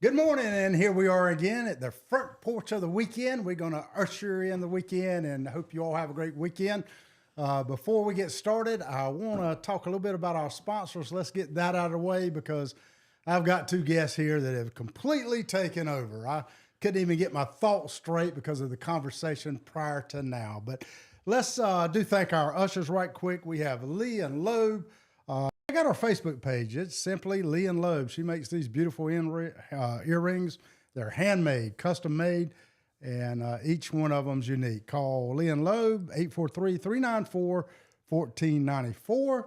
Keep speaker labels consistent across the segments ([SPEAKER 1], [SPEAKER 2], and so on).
[SPEAKER 1] Good morning, and here we are again at the front porch of the weekend. We're going to usher in the weekend, and hope you all have a great weekend. Before we get started, I want to talk a little bit about our sponsors. Let's get that out of the way because I've got two guests here that have completely taken over. I couldn't even get my thoughts straight because of the conversation prior to now. But let's do thank our ushers right quick. We have Lee and Loeb. I got our Facebook page. It's simply Lee and Loeb. She makes these beautiful earrings. They're handmade, custom made, and each one of them's unique. Call Lee and Loeb, 843-394-1494.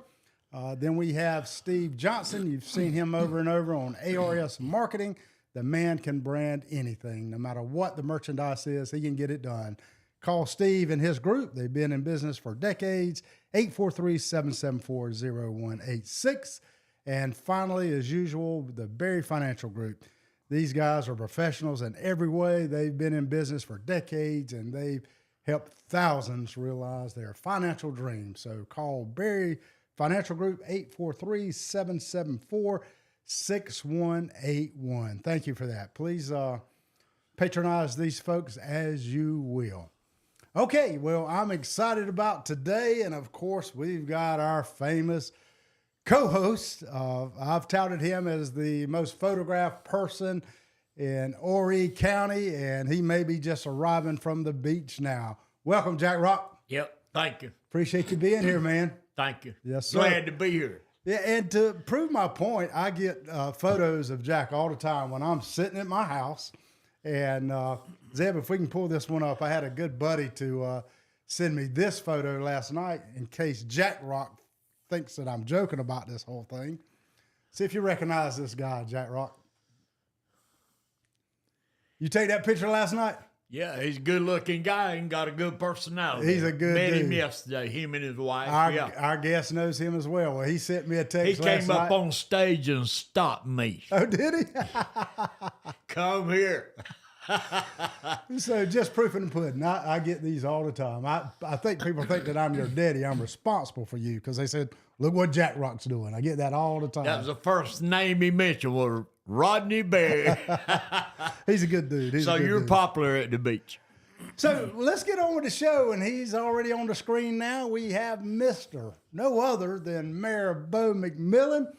[SPEAKER 1] Then we have Steve Johnson. You've seen him over and over on ARS Marketing. The man can brand anything. No matter what the merchandise is, he can get it done. Call Steve and his group. They've been in business for decades. 843-774-0186. And finally, as usual, the Berry Financial Group. These guys are professionals in every way. They've been in business for decades, and they've helped thousands realize their financial dreams. So call Berry Financial Group, 843-774-6181. Thank you for that. Please patronize these folks as you will. Okay, well, I'm excited about today, and of course, we've got our famous co-host. I've touted him as the most photographed person in Horry County, and he may be just arriving from the beach now. Welcome, Jack Rock.
[SPEAKER 2] Yep, thank you.
[SPEAKER 1] Appreciate you being here, man.
[SPEAKER 2] Thank you.
[SPEAKER 1] Yes, sir.
[SPEAKER 2] Glad to be here.
[SPEAKER 1] Yeah, and to prove my point, I get photos of Jack all the time when I'm sitting at my house. And Zeb, if we can pull this one up, I had a good buddy to send me this photo last night in case Jack Rock thinks that I'm joking about this whole thing. See if you recognize this guy, Jack Rock. You take that picture last night?
[SPEAKER 2] Yeah, he's a good-looking guy and got a good personality.
[SPEAKER 1] He's a good
[SPEAKER 2] Met
[SPEAKER 1] dude.
[SPEAKER 2] him yesterday, him and his wife.
[SPEAKER 1] Our guest knows him as well. Well, he sent me a text
[SPEAKER 2] He
[SPEAKER 1] last
[SPEAKER 2] came
[SPEAKER 1] night.
[SPEAKER 2] up on stage and stopped me.
[SPEAKER 1] Oh, did he?
[SPEAKER 2] Come here.
[SPEAKER 1] So just proof in the pudding. I get these all the time. I think people think that I'm your daddy. I'm responsible for you because they said, look what Jack Rock's doing. I get that all the time.
[SPEAKER 2] That was the first name he mentioned was Rodney Berry.
[SPEAKER 1] He's a good dude.
[SPEAKER 2] So you're popular at the beach.
[SPEAKER 1] So let's get on with the show, and he's already on the screen now. We have Mr. no other than Mayor Bo McMillan.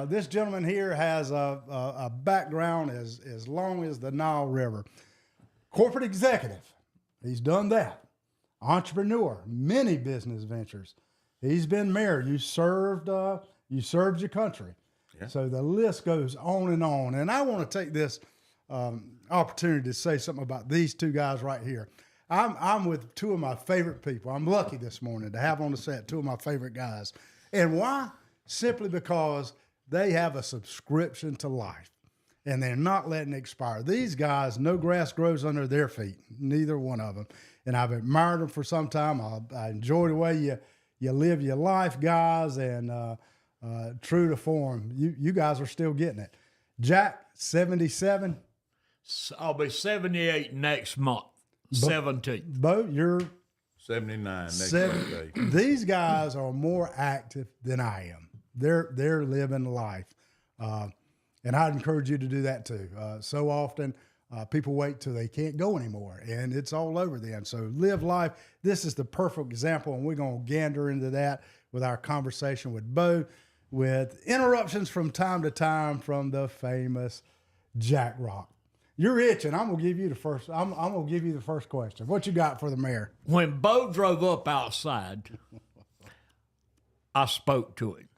[SPEAKER 1] This gentleman here has a background as long as the Nile River. Corporate executive, he's done that. Entrepreneur, many business ventures. He's been mayor. You served your country. Yeah. So the list goes on. And I want to take this opportunity to say something about these two guys right here. I'm with two of my favorite people. I'm lucky this morning to have on the set two of my favorite guys. And why? Simply because they have a subscription to life, and they're not letting it expire. These guys, no grass grows under their feet, neither one of them. And I've admired them for some time. I enjoy the way you live your life, guys, and true to form. You guys are still getting it. Jack, 77.
[SPEAKER 2] I'll be 78 next month, 17th.
[SPEAKER 1] Bo, you're
[SPEAKER 3] 79 next birthday.
[SPEAKER 1] These guys are more active than I am. They're living life. And I'd encourage you to do that too. So often people wait till they can't go anymore, and it's all over then. So live life. This is the perfect example, and we're going to gander into that with our conversation with Bo, with interruptions from time to time from the famous Jack Rock. You're itching. I'm gonna give you the first. I'm gonna give you the first question. What you got for the mayor?
[SPEAKER 2] When Bo drove up outside, I spoke to him.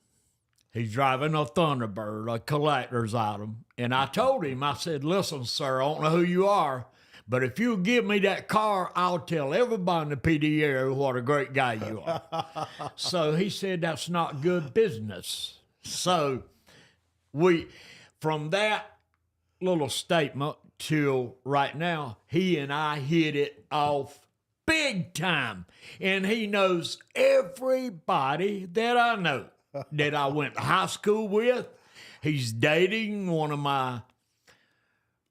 [SPEAKER 2] He's driving a Thunderbird, a collector's item. And I told him, I said, listen, sir, I don't know who you are, but if you'll give me that car, I'll tell everybody in the PD area what a great guy you are. So he said, that's not good business. So from that little statement till right now, he and I hit it off big time. And he knows everybody that I know. That I went to high school with. He's dating one of my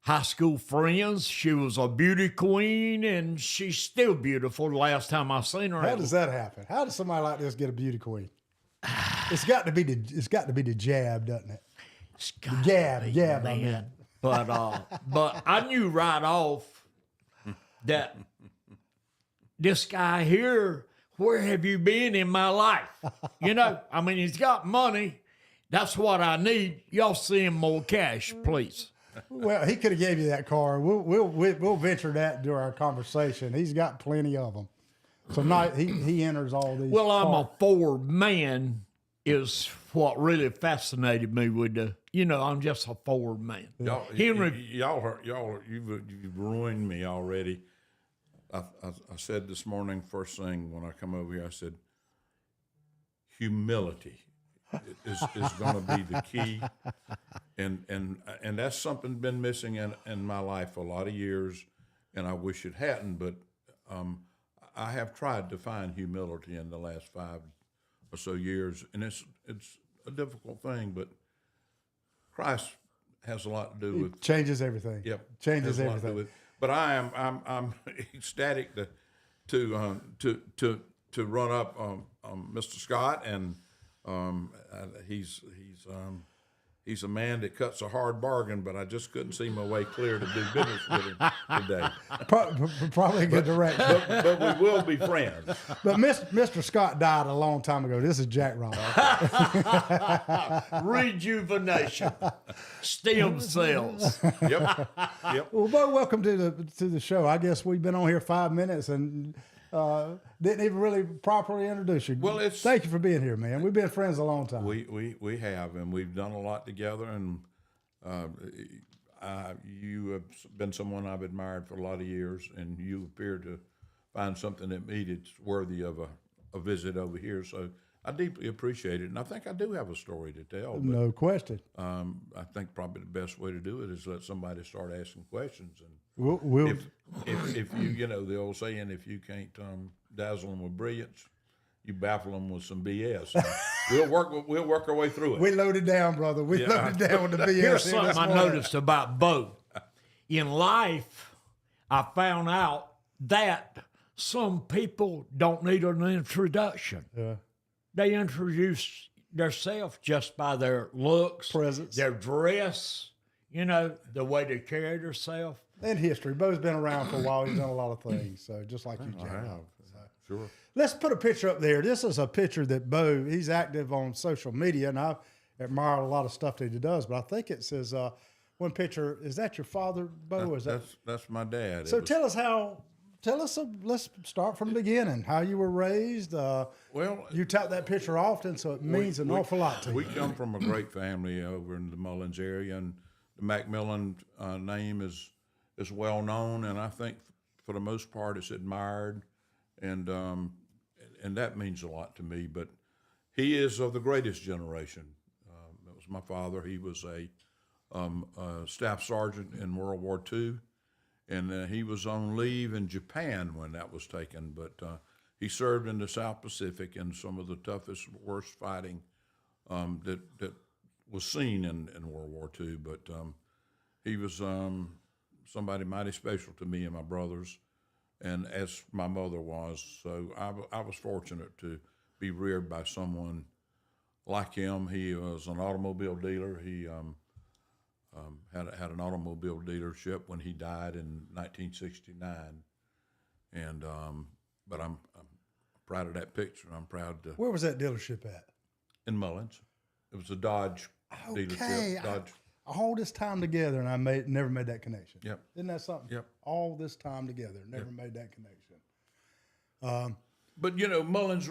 [SPEAKER 2] high school friends. She was a beauty queen, and she's still beautiful. The last time I seen her.
[SPEAKER 1] How does that happen? How does somebody like this get a beauty queen? It's got to be the jab, doesn't it?
[SPEAKER 2] It's got
[SPEAKER 1] Jab,
[SPEAKER 2] to be,
[SPEAKER 1] jab,
[SPEAKER 2] man. But I knew right off that this guy here, where have you been in my life? You know, I mean, he's got money. That's what I need. Y'all send more cash, please.
[SPEAKER 1] Well, he could have gave you that car. We'll venture that during our conversation. He's got plenty of them. So not he enters all these.
[SPEAKER 2] Well, I'm
[SPEAKER 1] cars.
[SPEAKER 2] a Ford man is what really fascinated me with the, you know, I'm just a Ford man.
[SPEAKER 3] You've ruined me already. I said this morning, first thing when I come over here, I said, humility is going to be the key, and that's something been missing in my life for a lot of years, and I wish it hadn't. But I have tried to find humility in the last 5 or so years, and it's a difficult thing, but Christ has a lot to do with
[SPEAKER 1] changes everything.
[SPEAKER 3] Yep,
[SPEAKER 1] changes
[SPEAKER 3] has a lot to do
[SPEAKER 1] everything.
[SPEAKER 3] with- But I'm ecstatic to run up Mr. Scott, and he's a man that cuts a hard bargain. But I just couldn't see my way clear to do business with him today.
[SPEAKER 1] Probably a good direction.
[SPEAKER 3] But we will be friends.
[SPEAKER 1] But Mr. Scott died a long time ago. This is Jack Ross.
[SPEAKER 2] Rejuvenation, stem cells.
[SPEAKER 3] Yep.
[SPEAKER 1] Well, Bo, welcome to the show. I guess we've been on here 5 minutes and didn't even really properly introduce you.
[SPEAKER 3] Well,
[SPEAKER 1] thank you for being here, man. We've been friends a long time.
[SPEAKER 3] We have, and we've done a lot together, and you have been someone I've admired for a lot of years, and you appear to find something in me that's worthy of a visit over here. So I deeply appreciate it, and I think I do have a story to tell. But,
[SPEAKER 1] no question.
[SPEAKER 3] I think probably the best way to do it is let somebody start asking questions. And
[SPEAKER 1] We'll
[SPEAKER 3] if you know the old saying, if you can't dazzle them with brilliance, you baffle them with some BS. We'll work our way through it.
[SPEAKER 1] we loaded down, brother. We loaded down with the BS.
[SPEAKER 2] Here's
[SPEAKER 1] here
[SPEAKER 2] something
[SPEAKER 1] this
[SPEAKER 2] I
[SPEAKER 1] morning.
[SPEAKER 2] noticed about Bo. In life, I found out that some people don't need an introduction.
[SPEAKER 1] Yeah.
[SPEAKER 2] They introduce themselves just by their looks,
[SPEAKER 1] Presence.
[SPEAKER 2] their dress, you know, the way they carry themselves.
[SPEAKER 1] And history. Bo's been around for a while. He's done a lot of things. So just like you, Jack.
[SPEAKER 3] Sure.
[SPEAKER 1] Let's put a picture up there. This is a picture that Bo, he's active on social media, and I admire a lot of stuff that he does, but I think it says one picture, is that your father, Bo? Or is that?
[SPEAKER 3] That's my dad.
[SPEAKER 1] So let's start from the beginning, how you were raised.
[SPEAKER 3] Well,
[SPEAKER 1] you tout that picture often, so it means an awful lot to you.
[SPEAKER 3] We come from a great family over in the Mullins area, and the McMillan name is well known, and I think for the most part it's admired, and that means a lot to me. But he is of the greatest generation. That was my father. He was a staff sergeant in World War II, and he was on leave in Japan when that was taken. But he served in the South Pacific in some of the toughest, worst fighting that was seen in World War II. But he was somebody mighty special to me and my brothers, and as my mother was. So I was fortunate to be reared by someone like him. He was an automobile dealer. He had an automobile dealership when he died in 1969, and but I'm proud of that picture. I'm proud to.
[SPEAKER 1] Where was that dealership at?
[SPEAKER 3] In Mullins. It was a Dodge dealership. Dodge.
[SPEAKER 1] All this time together, and I never made that connection.
[SPEAKER 3] Yep.
[SPEAKER 1] Isn't that something?
[SPEAKER 3] Yep.
[SPEAKER 1] All this time together, never made that connection.
[SPEAKER 3] But you know, Mullins,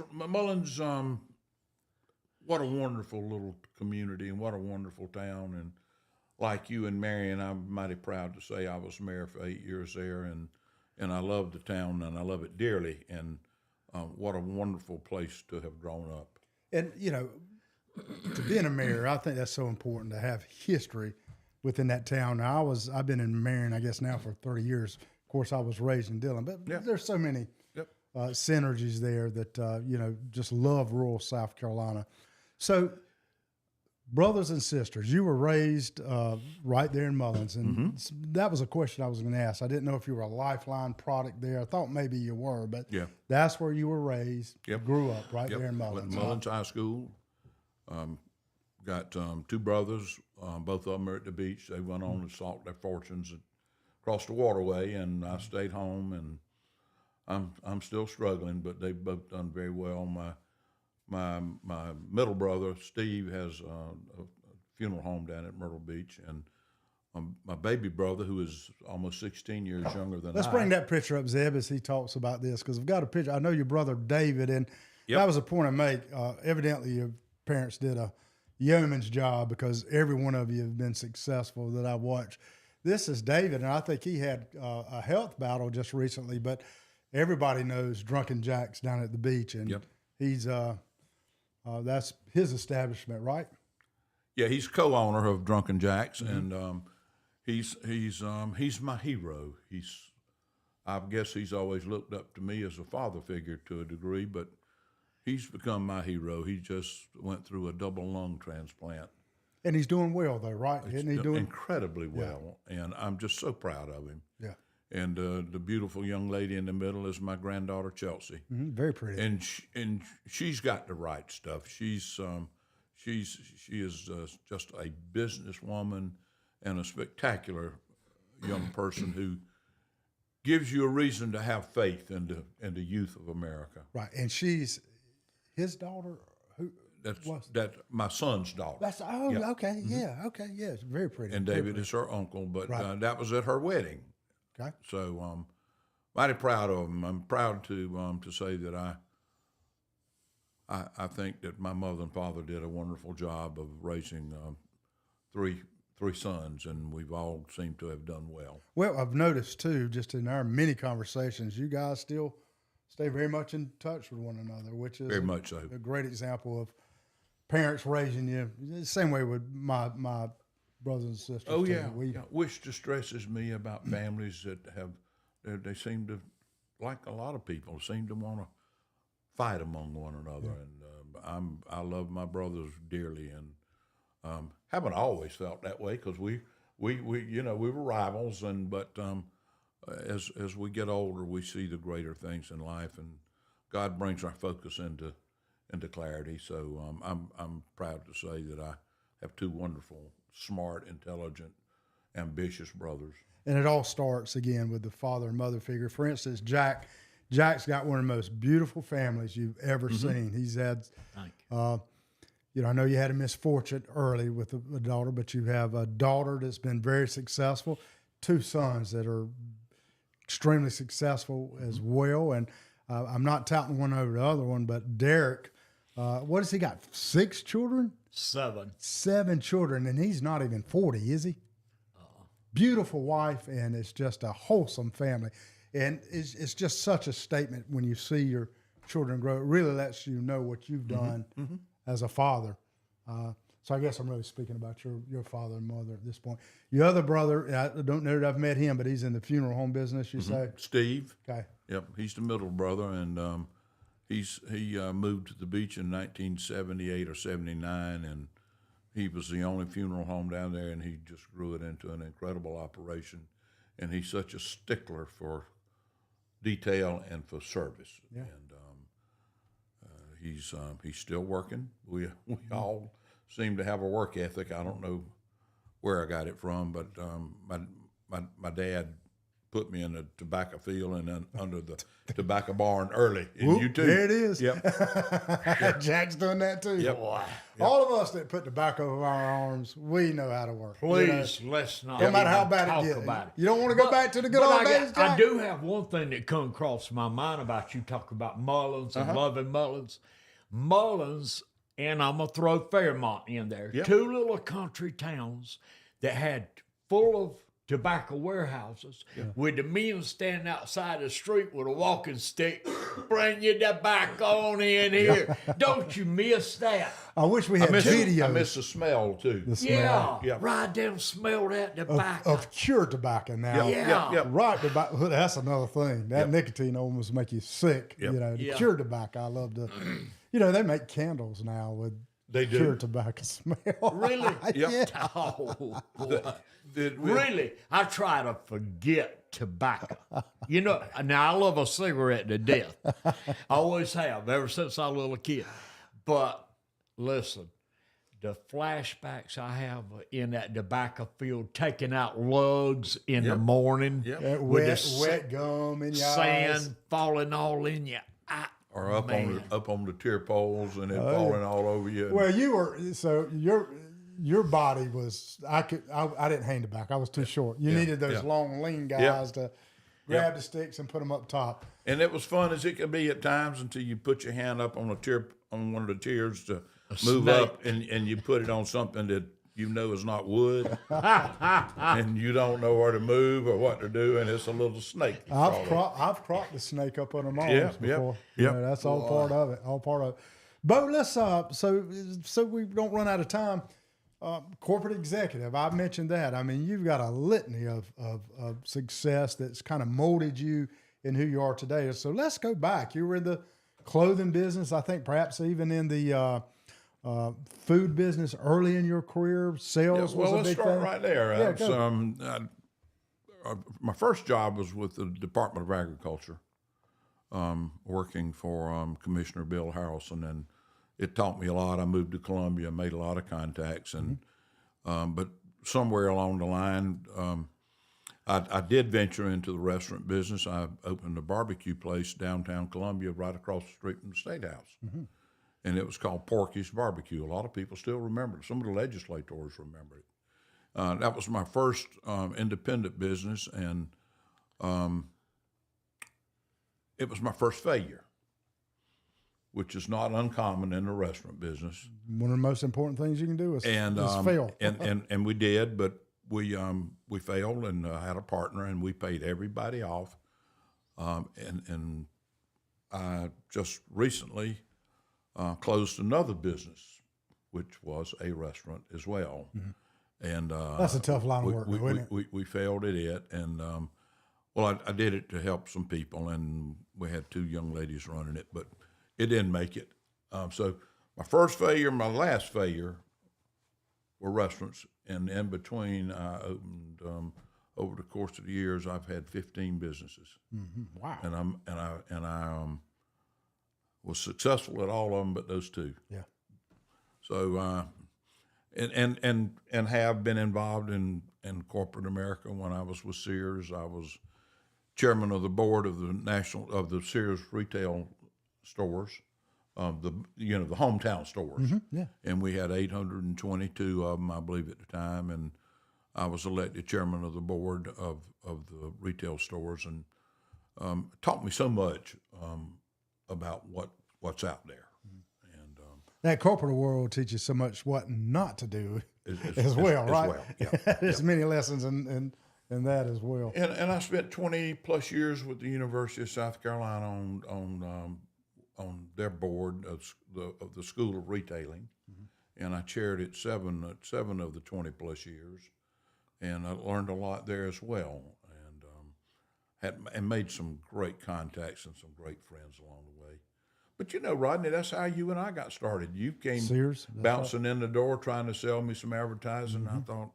[SPEAKER 3] what a wonderful little community, and what a wonderful town. And like you and Marion, I'm mighty proud to say I was mayor for 8 years there, and I love the town, and I love it dearly. And what a wonderful place to have grown up.
[SPEAKER 1] And you know, to being a mayor, I think that's so important to have history within that town. Now, I've been in Marion, I guess now for 30 years. Of course, I was raised in Dillon, but there's so many synergies there that you know, just love rural South Carolina. So, brothers and sisters, you were raised right there in Mullins, and that was a question I was going to ask. I didn't know if you were a Lifeline product there. I thought maybe you were, but that's where you were raised.
[SPEAKER 3] Yep.
[SPEAKER 1] Grew up right there in
[SPEAKER 3] Went
[SPEAKER 1] Mullins.
[SPEAKER 3] to Mullins High School. got two brothers. Both of them are at the beach. They went on and sought their fortunes across the waterway, and I stayed home. And I'm still struggling, but they've both done very well. My middle brother Steve has a funeral home down at Myrtle Beach, and my baby brother, who is almost 16 years younger than
[SPEAKER 1] Let's bring that picture up, Zeb, as he talks about this, because I've got a picture. I know your brother David, and that was a point I make. Evidently, your parents did a yeoman's job, because every one of you have been successful that I've watched. This is David, and I think he had a health battle just recently, but everybody knows Drunken Jack's down at the beach, and he's that's his establishment, right?
[SPEAKER 3] Yeah, he's co-owner of Drunken Jack's, and he's my hero. I guess he's always looked up to me as a father figure to a degree, but he's become my hero. He just went through a double lung transplant.
[SPEAKER 1] And he's doing well, though, right? Isn't he doing
[SPEAKER 3] incredibly well? And I'm just so proud of him.
[SPEAKER 1] Yeah.
[SPEAKER 3] And the beautiful young lady in the middle is my granddaughter Chelsea.
[SPEAKER 1] Very pretty.
[SPEAKER 3] And she's got the right stuff. She is just a businesswoman and a spectacular young person who gives you a reason to have faith in the youth of America.
[SPEAKER 1] Right, and she's his daughter.
[SPEAKER 3] That's my son's daughter.
[SPEAKER 1] Okay, it's very pretty.
[SPEAKER 3] And David is her uncle, but that was at her wedding.
[SPEAKER 1] Okay,
[SPEAKER 3] so mighty proud of him. I'm proud to say that I think that my mother and father did a wonderful job of raising three sons, and we've all seemed to have done well.
[SPEAKER 1] Well, I've noticed too, just in our many conversations, you guys still stay very much in touch with one another, which is
[SPEAKER 3] very much so
[SPEAKER 1] a great example of parents raising you. The same way with my brothers and sisters.
[SPEAKER 3] Oh
[SPEAKER 1] too.
[SPEAKER 3] yeah, which distresses me about families that they seem to, like a lot of people, seem to want to fight among one another. And I love my brothers dearly, and haven't always felt that way, because we were rivals, but as we get older, we see the greater things in life, and God brings our focus into clarity. So I'm proud to say that I have two wonderful, smart, intelligent, ambitious brothers.
[SPEAKER 1] And it all starts again with the father and mother figure. For instance, Jack's got one of the most beautiful families you've ever seen. He's had, I know you had a misfortune early with a daughter, but you have a daughter that's been very successful, two sons that are extremely successful as well. And I'm not touting one over the other one, but Derek, what has he got? 6 children? 7 children, and he's not even 40, is he? Beautiful wife, and it's just a wholesome family. And it's just such a statement when you see your children grow. It really lets you know what you've done as a father. So I guess I'm really speaking about your father and mother at this point. Your other brother, I don't know that I've met him, but he's in the funeral home business, you say?
[SPEAKER 3] Steve.
[SPEAKER 1] Okay.
[SPEAKER 3] Yep, he's the middle brother, and he moved to the beach in 1978 or 79, and he was the only funeral home down there, and he just grew it into an incredible operation. And he's such a stickler for detail and for service. Yeah. And he's still working. We all seem to have a work ethic. I don't know where I got it from, but my dad put me in the tobacco field and then under the tobacco barn early. And you too.
[SPEAKER 1] There it is.
[SPEAKER 3] Yep.
[SPEAKER 1] Jack's doing that too.
[SPEAKER 3] Yep.
[SPEAKER 1] Boy. Yep. All of us that put tobacco over our arms, we know how to work.
[SPEAKER 2] Please, let's not.
[SPEAKER 1] No matter how bad it gets. You don't want to go back to the good old days, Jack?
[SPEAKER 2] I do have one thing that come across my mind about you talk about Mullins and loving Mullins. Mullins, and I'm going to throw Fairmont in there. Yep. 2 little country towns that had full of tobacco warehouses with the men standing outside the street with a walking stick. Bring your tobacco on in here. Don't you miss that?
[SPEAKER 1] I wish we had videos.
[SPEAKER 3] I miss the smell too.
[SPEAKER 1] The smell.
[SPEAKER 2] Yeah. Ride down, smell that tobacco.
[SPEAKER 1] Of cured tobacco now.
[SPEAKER 2] Yeah.
[SPEAKER 1] Right tobacco. That's another thing. That nicotine almost make you sick.
[SPEAKER 3] Yep.
[SPEAKER 1] The cured tobacco. I love to. They make candles now with cured tobacco smell.
[SPEAKER 2] Really?
[SPEAKER 1] Yeah.
[SPEAKER 2] Oh, boy. Really? I try to forget tobacco. Now I love a cigarette to death. I always have, ever since I was a little kid. But listen, the flashbacks I have in that tobacco field, taking out lugs in the morning,
[SPEAKER 3] Yep.
[SPEAKER 1] That
[SPEAKER 2] with
[SPEAKER 1] wet gum in your
[SPEAKER 2] sand
[SPEAKER 1] eyes.
[SPEAKER 2] falling all in you.
[SPEAKER 3] Or up on the tier poles and it falling all over you.
[SPEAKER 1] Well, you were so your body was I didn't hang the back. I was too short. You needed those long, lean guys to grab the sticks and put them up top.
[SPEAKER 3] And it was fun as it could be at times until you put your hand up on one of the tiers to move up, and you put it on something that you know is not wood, and you don't know where to move or what to do, and it's a little snake.
[SPEAKER 1] I've cropped the snake up on them arms before. You know, that's all part of it. All part of it. Bo, let's so we don't run out of time. Corporate executive, I mentioned that. I mean, you've got a litany of success that's kind of molded you in who you are today. So let's go back. You were in the clothing business, I think perhaps even in the food business early in your career. Sales was a big thing.
[SPEAKER 3] Let's start right there.
[SPEAKER 1] Yeah,
[SPEAKER 3] my first job was with the Department of Agriculture, working for Commissioner Bill Harrelson, and it taught me a lot. I moved to Columbia, made a lot of contacts, and but somewhere along the line, I did venture into the restaurant business. I opened a barbecue place downtown Columbia, right across the street from the State House, and it was called Porky's Barbecue. A lot of people still remember it. Some of the legislators remember it. That was my first independent business, and it was my first failure, which is not uncommon in the restaurant business.
[SPEAKER 1] One of the most important things you can do is fail.
[SPEAKER 3] and we did, but we failed and had a partner, and we paid everybody off. And I just recently closed another business, which was a restaurant as well. And
[SPEAKER 1] that's a tough line of work, isn't it?
[SPEAKER 3] We failed at it, and well, I did it to help some people, and we had 2 young ladies running it, but it didn't make it. So my first failure, my last failure were restaurants, and in between, I opened over the course of the years, I've had 15 businesses.
[SPEAKER 1] Wow!
[SPEAKER 3] And I was successful at all of them, but those 2.
[SPEAKER 1] Yeah.
[SPEAKER 3] So and have been involved in corporate America. When I was with Sears, I was chairman of the board of the Sears retail stores, the hometown stores.
[SPEAKER 1] Yeah.
[SPEAKER 3] And we had 822 of them, I believe, at the time, and I was elected chairman of the board of the retail stores, and taught me so much about what's out there. And
[SPEAKER 1] that corporate world teaches so much what not to do as well, right?
[SPEAKER 3] Well, yeah.
[SPEAKER 1] There's many lessons in that as well.
[SPEAKER 3] And I spent 20 plus years with the University of South Carolina on their board of the School of Retailing, and I chaired it 7 of the 20 plus years, and I learned a lot there as well, and made some great contacts and some great friends along the way. But Rodney, that's how you and I got started. You came
[SPEAKER 1] Sears,
[SPEAKER 3] bouncing in the door trying to sell me some advertising. I thought,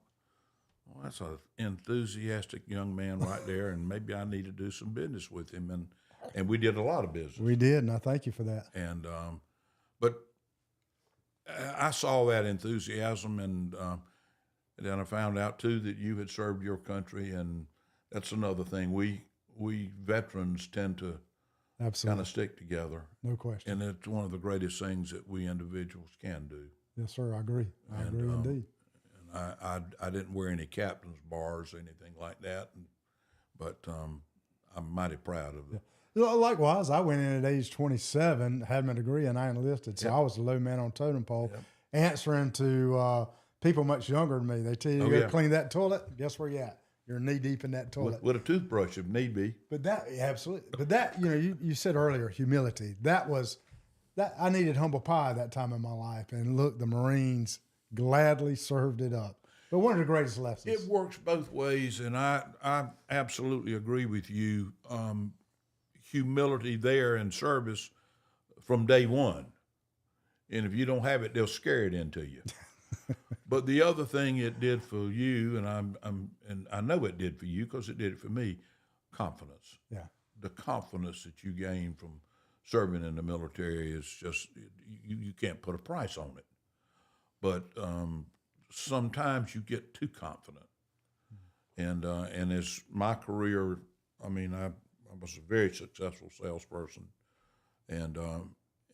[SPEAKER 3] well, that's an enthusiastic young man right there, and maybe I need to do some business with him. And we did a lot of business.
[SPEAKER 1] We did, and I thank you for that.
[SPEAKER 3] And but I saw that enthusiasm, and then I found out too that you had served your country, and that's another thing. We veterans tend to kind of stick together.
[SPEAKER 1] No question.
[SPEAKER 3] And it's one of the greatest things that we individuals can do.
[SPEAKER 1] Yes, sir. I agree. I agree indeed.
[SPEAKER 3] And I didn't wear any captain's bars or anything like that, but I'm mighty proud of it.
[SPEAKER 1] Yeah. Likewise, I went in at age 27, had my degree, and I enlisted. So I was the low man on totem pole, answering to people much younger than me. They tell you to go clean that toilet. Guess where you at? You're knee deep in that toilet.
[SPEAKER 3] With a toothbrush, if need be.
[SPEAKER 1] But that, absolutely. But that, you said earlier, humility. That I needed humble pie that time in my life. And look, the Marines gladly served it up. But one of the greatest lessons.
[SPEAKER 3] It works both ways, and I absolutely agree with you. Humility there in service from day one. And if you don't have it, they'll scare it into you. But the other thing it did for you, and I know it did for you because it did it for me, confidence.
[SPEAKER 1] Yeah.
[SPEAKER 3] The confidence that you gain from serving in the military is just, you can't put a price on it. but sometimes you get too confident. And as my career, I mean, I was a very successful salesperson, and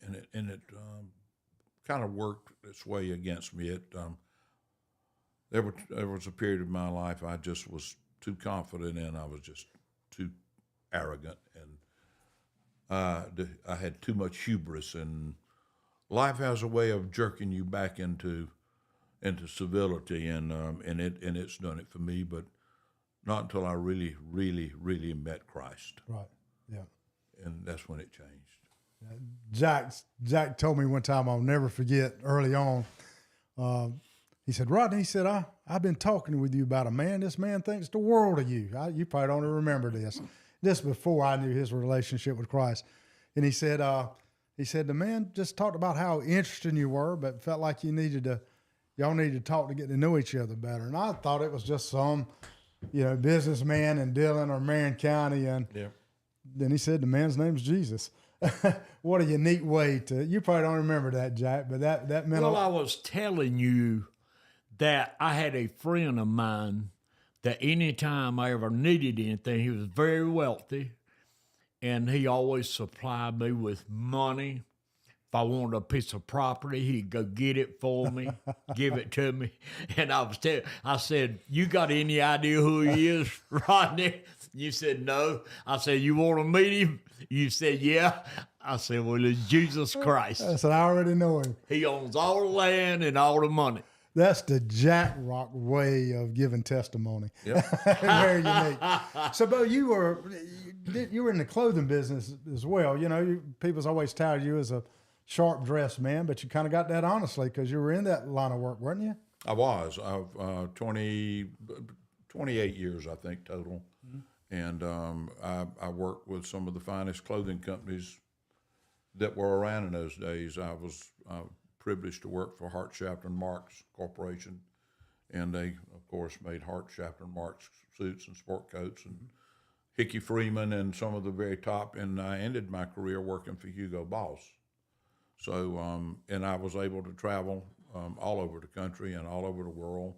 [SPEAKER 3] it kind of worked its way against me. There was a period of my life I just was too confident, and I was just too arrogant, and I had too much hubris. And life has a way of jerking you back into civility, and it's done it for me, but not until I really, really, really met Christ.
[SPEAKER 1] Right. Yeah.
[SPEAKER 3] And that's when it changed.
[SPEAKER 1] Jack told me one time, I'll never forget, early on, he said, Rodney, he said, I've been talking with you about a man. This man thinks the world of you. You probably don't remember this. This before I knew his relationship with Christ. And he said, the man just talked about how interesting you were, but felt like y'all needed to talk to get to know each other better. And I thought it was just some, businessman in Dillon or Marion County. And then he said, the man's name's Jesus. What a unique way you probably don't remember that, Jack, but that meant
[SPEAKER 2] Well, I was telling you that I had a friend of mine that anytime I ever needed anything, he was very wealthy, and he always supplied me with money. If I wanted a piece of property, he'd go get it for me, give it to me. And I said, you got any idea who he is, Rodney? You said, no. I said, you want to meet him? You said, yeah. I said, well, it's Jesus Christ.
[SPEAKER 1] I said, I already know him.
[SPEAKER 2] He owns all the land and all the money.
[SPEAKER 1] That's the Jack Rock way of giving testimony.
[SPEAKER 3] Yep.
[SPEAKER 1] Very unique. So, Bo, you were in the clothing business as well. People's always touted you as a sharp dressed man, but you kind of got that honestly because you were in that line of work, weren't you?
[SPEAKER 3] I was. I've 28 years, I think, total. Mm-hmm. And I worked with some of the finest clothing companies that were around in those days. I was privileged to work for Hart Shafter and Marks Corporation, and they, of course, made Hart Shafter and Marks suits and sport coats, and Hickey Freeman and some of the very top. And I ended my career working for Hugo Boss. So, and I was able to travel all over the country and all over the world,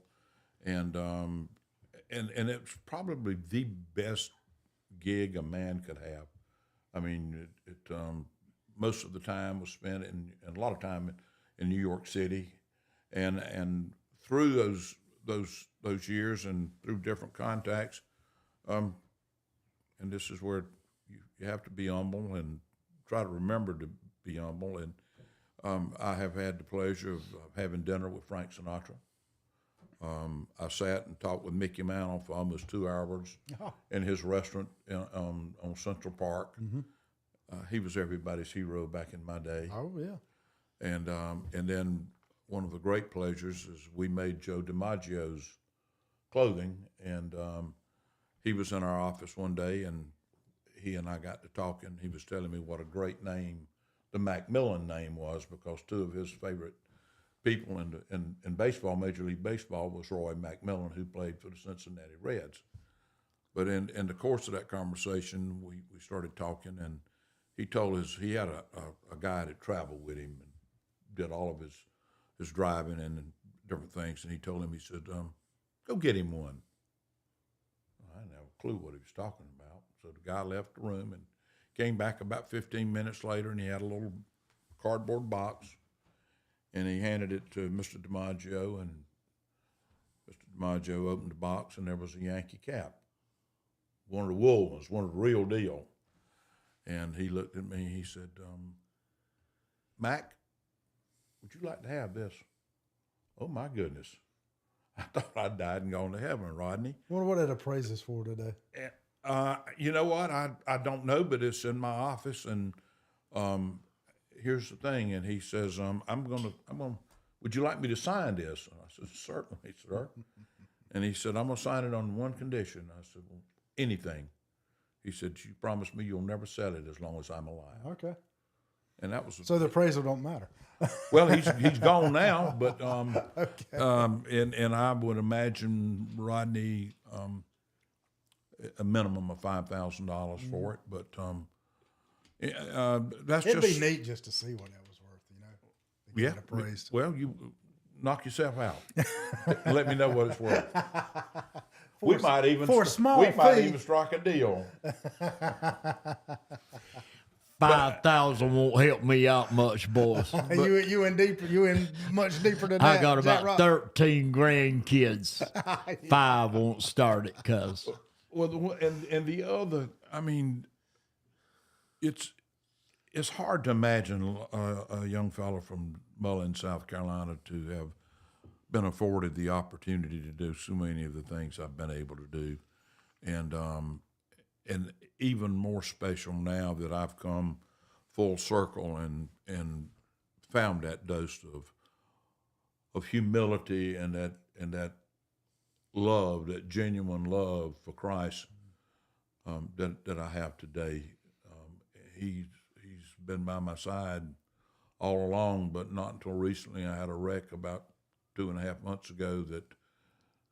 [SPEAKER 3] and it's probably the best gig a man could have. I mean, most of the time was spent and a lot of time in New York City, and through those years and through different contacts, and this is where you have to be humble and try to remember to be humble. And I have had the pleasure of having dinner with Frank Sinatra. I sat and talked with Mickey Mantle for almost 2 hours in his restaurant on Central Park. Mm-hmm. He was everybody's hero back in my day.
[SPEAKER 1] Oh, yeah.
[SPEAKER 3] And then one of the great pleasures is we made Joe DiMaggio's clothing, and he was in our office one day, and he and I got to talking. He was telling me what a great name the McMillan name was, because two of his favorite people in baseball, Major League Baseball, was Roy McMillan, who played for the Cincinnati Reds. But in the course of that conversation, we started talking, and he told us he had a guy that traveled with him and did all of his driving and different things, and he told him, he said, go get him one. I didn't have a clue what he was talking about. So the guy left the room and came back about 15 minutes later, and he had a little cardboard box, and he handed it to Mr. DiMaggio, and Mr. DiMaggio opened the box, and there was a Yankee cap, one of the wool ones, one of the real deal. And he looked at me, he said, Mac, would you like to have this? Oh, my goodness. I thought I'd died and gone to heaven, Rodney.
[SPEAKER 1] I wonder what it appraises for today.
[SPEAKER 3] You know what? I don't know, but it's in my office, and here's the thing. And he says, would you like me to sign this? And I said, certainly, sir. And he said, I'm going to sign it on one condition. I said, well, anything. He said, you promise me you'll never sell it as long as I'm alive.
[SPEAKER 1] Okay.
[SPEAKER 3] And that was
[SPEAKER 1] so the appraisal don't matter.
[SPEAKER 3] Well, he's gone now, but
[SPEAKER 1] okay.
[SPEAKER 3] And I would imagine Rodney a minimum of $5,000 for it, but that's
[SPEAKER 1] It'd
[SPEAKER 3] just
[SPEAKER 1] be neat just to see what that was worth,
[SPEAKER 3] yeah.
[SPEAKER 1] Appraised.
[SPEAKER 3] Well, knock yourself out. Let me know what it's worth. We might even strike a deal.
[SPEAKER 2] 5,000 won't help me out much, boys.
[SPEAKER 1] You in deeper. You in much deeper than that.
[SPEAKER 2] I got
[SPEAKER 1] Jack
[SPEAKER 2] about
[SPEAKER 1] Rock.
[SPEAKER 2] 13 grandkids. 5 won't start it, cuz.
[SPEAKER 3] Well, and the other, I mean, it's hard to imagine a young fellow from Mullen, South Carolina, to have been afforded the opportunity to do so many of the things I've been able to do, and even more special now that I've come full circle and found that dose of humility and that love, that genuine love for Christ that I have today. He's been by my side all along, but not until recently. I had a wreck about 2.5 months ago that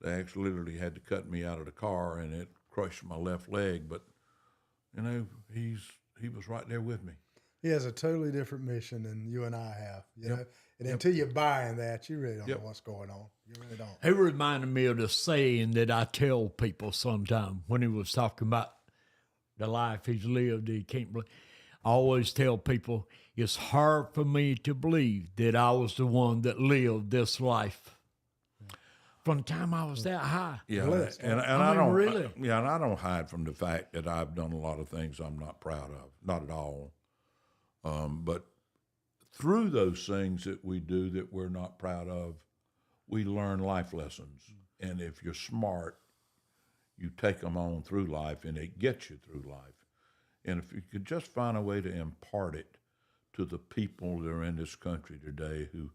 [SPEAKER 3] they actually literally had to cut me out of the car, and it crushed my left leg. But he was right there with me.
[SPEAKER 1] He has a totally different mission than you and I have. You know, and until you're buying that, you really don't know what's going on. You really don't.
[SPEAKER 2] He reminded me of the saying that I tell people sometime when he was talking about the life he's lived. He can't believe. I always tell people it's hard for me to believe that I was the one that lived this life from the time I was that high.
[SPEAKER 3] Yeah,
[SPEAKER 1] Blessed.
[SPEAKER 3] and
[SPEAKER 2] I
[SPEAKER 3] I
[SPEAKER 2] mean,
[SPEAKER 3] don't
[SPEAKER 2] really.
[SPEAKER 3] and I don't hide from the fact that I've done a lot of things I'm not proud of, not at all. But through those things that we do that we're not proud of, we learn life lessons. And if you're smart, you take them on through life, and it gets you through life. And if you could just find a way to impart it to the people that are in this country today who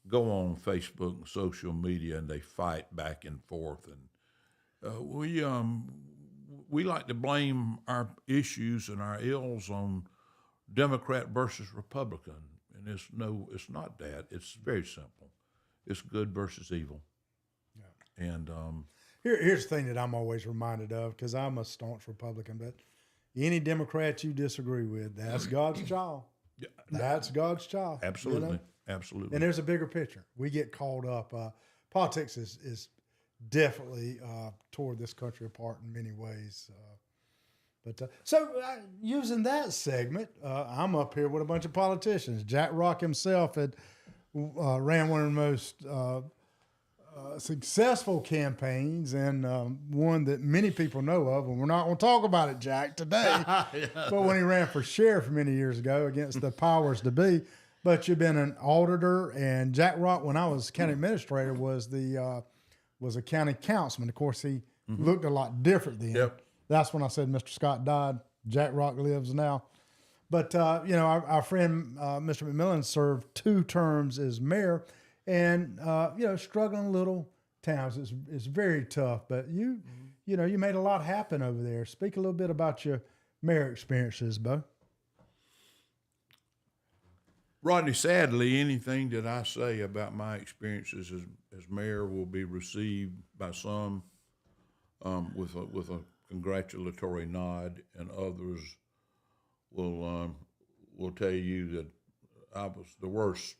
[SPEAKER 3] go on Facebook and social media and they fight back and forth, and we like to blame our issues and our ills on Democrat versus Republican, and it's not that. It's very simple. It's good versus evil. Yeah. And
[SPEAKER 1] Here's the thing that I'm always reminded of, because I'm a staunch Republican, but any Democrat you disagree with, that's God's child. That's God's child.
[SPEAKER 3] absolutely,
[SPEAKER 1] You know?
[SPEAKER 3] absolutely.
[SPEAKER 1] And there's a bigger picture. We get caught up. Politics is definitely tore this country apart in many ways. So using that segment, I'm up here with a bunch of politicians. Jack Rock himself had ran one of the most successful campaigns, and one that many people know of, and we're not going to talk about it, Jack, today. But when he ran for sheriff many years ago against the powers to be. But you've been an auditor, and Jack Rock, when I was county administrator, was a county councilman. Of course, he looked a lot different then.
[SPEAKER 3] Yep.
[SPEAKER 1] That's when I said Mr. Scott died. Jack Rock lives now. But, our friend Mr. McMillan served 2 terms as mayor, and, struggling little towns. It's very tough. But you made a lot happen over there. Speak a little bit about your mayor experiences, Bo.
[SPEAKER 3] Rodney, sadly, anything that I say about my experiences as mayor will be received by some with a congratulatory nod, and others will tell you that I was the worst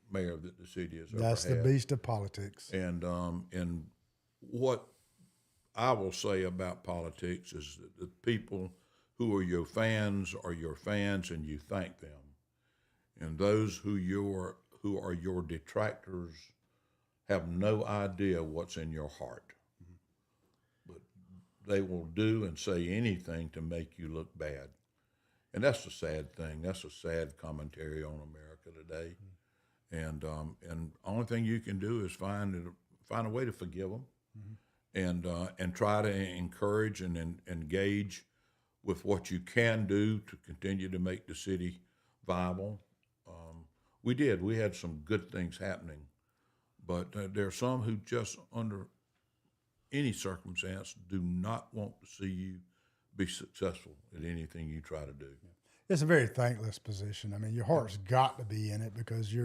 [SPEAKER 3] mayor that the city has ever had.
[SPEAKER 1] That's the beast of politics.
[SPEAKER 3] And what I will say about politics is that the people who are your fans are your fans, and you thank them. And those who are your detractors have no idea what's in your heart. But they will do and say anything to make you look bad. And that's the sad thing. That's a sad commentary on America today. And only thing you can do is find a way to forgive them, and try to encourage and engage with what you can do to continue to make the city viable. We had some good things happening, but there are some who just under any circumstance do not want to see you be successful at anything you try to do.
[SPEAKER 1] It's a very thankless position. I mean, your heart's got to be in it, because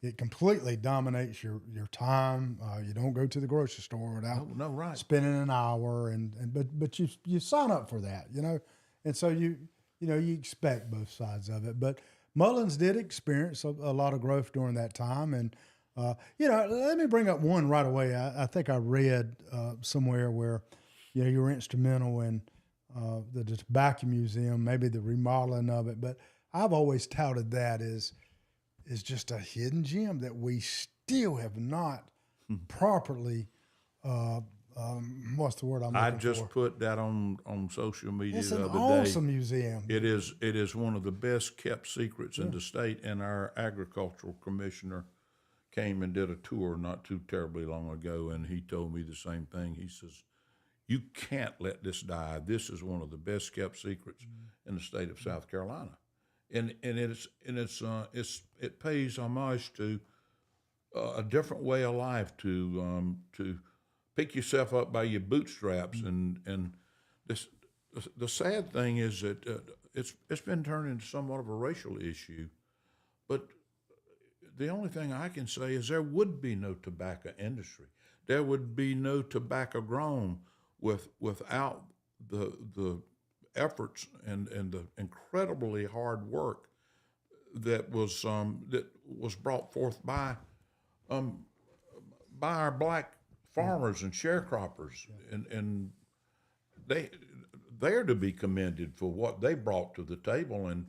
[SPEAKER 1] it completely dominates your time. You don't go to the grocery store without spending an hour, but you sign up for that, and so you expect both sides of it. But Mullins did experience a lot of growth during that time, and Let me bring up one right away. I think I read somewhere where, you were instrumental in the Tobacco Museum, maybe the remodeling of it. But I've always touted that is just a hidden gem that we still have not properly. What's the word I'm looking for?
[SPEAKER 3] I just put that on social media
[SPEAKER 1] It's
[SPEAKER 3] the
[SPEAKER 1] an
[SPEAKER 3] other
[SPEAKER 1] awesome
[SPEAKER 3] day.
[SPEAKER 1] museum.
[SPEAKER 3] It is one of the best kept secrets in the state, and our agricultural commissioner came and did a tour not too terribly long ago, and he told me the same thing. He says, "You can't let this die. This is one of the best kept secrets in the state of South Carolina," and it pays homage to a different way of life, to pick yourself up by your bootstraps, and this. The sad thing is that it's been turned into somewhat of a racial issue, but the only thing I can say is there would be no tobacco industry. There would be no tobacco grown without the efforts and the incredibly hard work that was brought forth by our black farmers and sharecroppers, and they're to be commended for what they brought to the table. And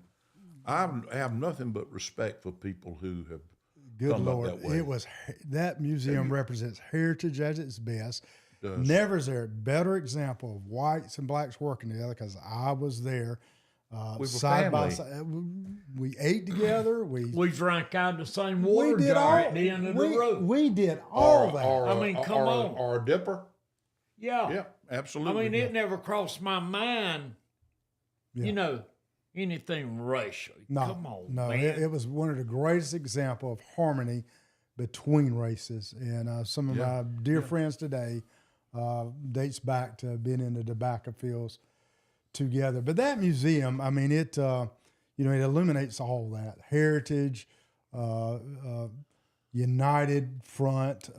[SPEAKER 3] I have nothing but respect for people who have
[SPEAKER 1] Good
[SPEAKER 3] come
[SPEAKER 1] Lord,
[SPEAKER 3] up that way.
[SPEAKER 1] that museum represents heritage at its best.
[SPEAKER 3] Does.
[SPEAKER 1] Never is there a better example of whites and blacks working together, because I was there.
[SPEAKER 3] We were
[SPEAKER 1] side by
[SPEAKER 3] family.
[SPEAKER 1] side. We ate together.
[SPEAKER 2] We drank out of the same water
[SPEAKER 1] did
[SPEAKER 2] jar
[SPEAKER 1] all,
[SPEAKER 2] at the end of the road.
[SPEAKER 1] We did all that.
[SPEAKER 2] I mean, come on.
[SPEAKER 3] Or a dipper.
[SPEAKER 2] Yeah.
[SPEAKER 3] Yeah, absolutely.
[SPEAKER 2] I mean, it never crossed my mind, anything racial.
[SPEAKER 1] No,
[SPEAKER 2] Come on,
[SPEAKER 1] no,
[SPEAKER 2] man.
[SPEAKER 1] it was one of the greatest example of harmony between races. And some of my dear friends today dates back to being in the tobacco fields together. But that museum, I mean, it illuminates all that heritage, united front,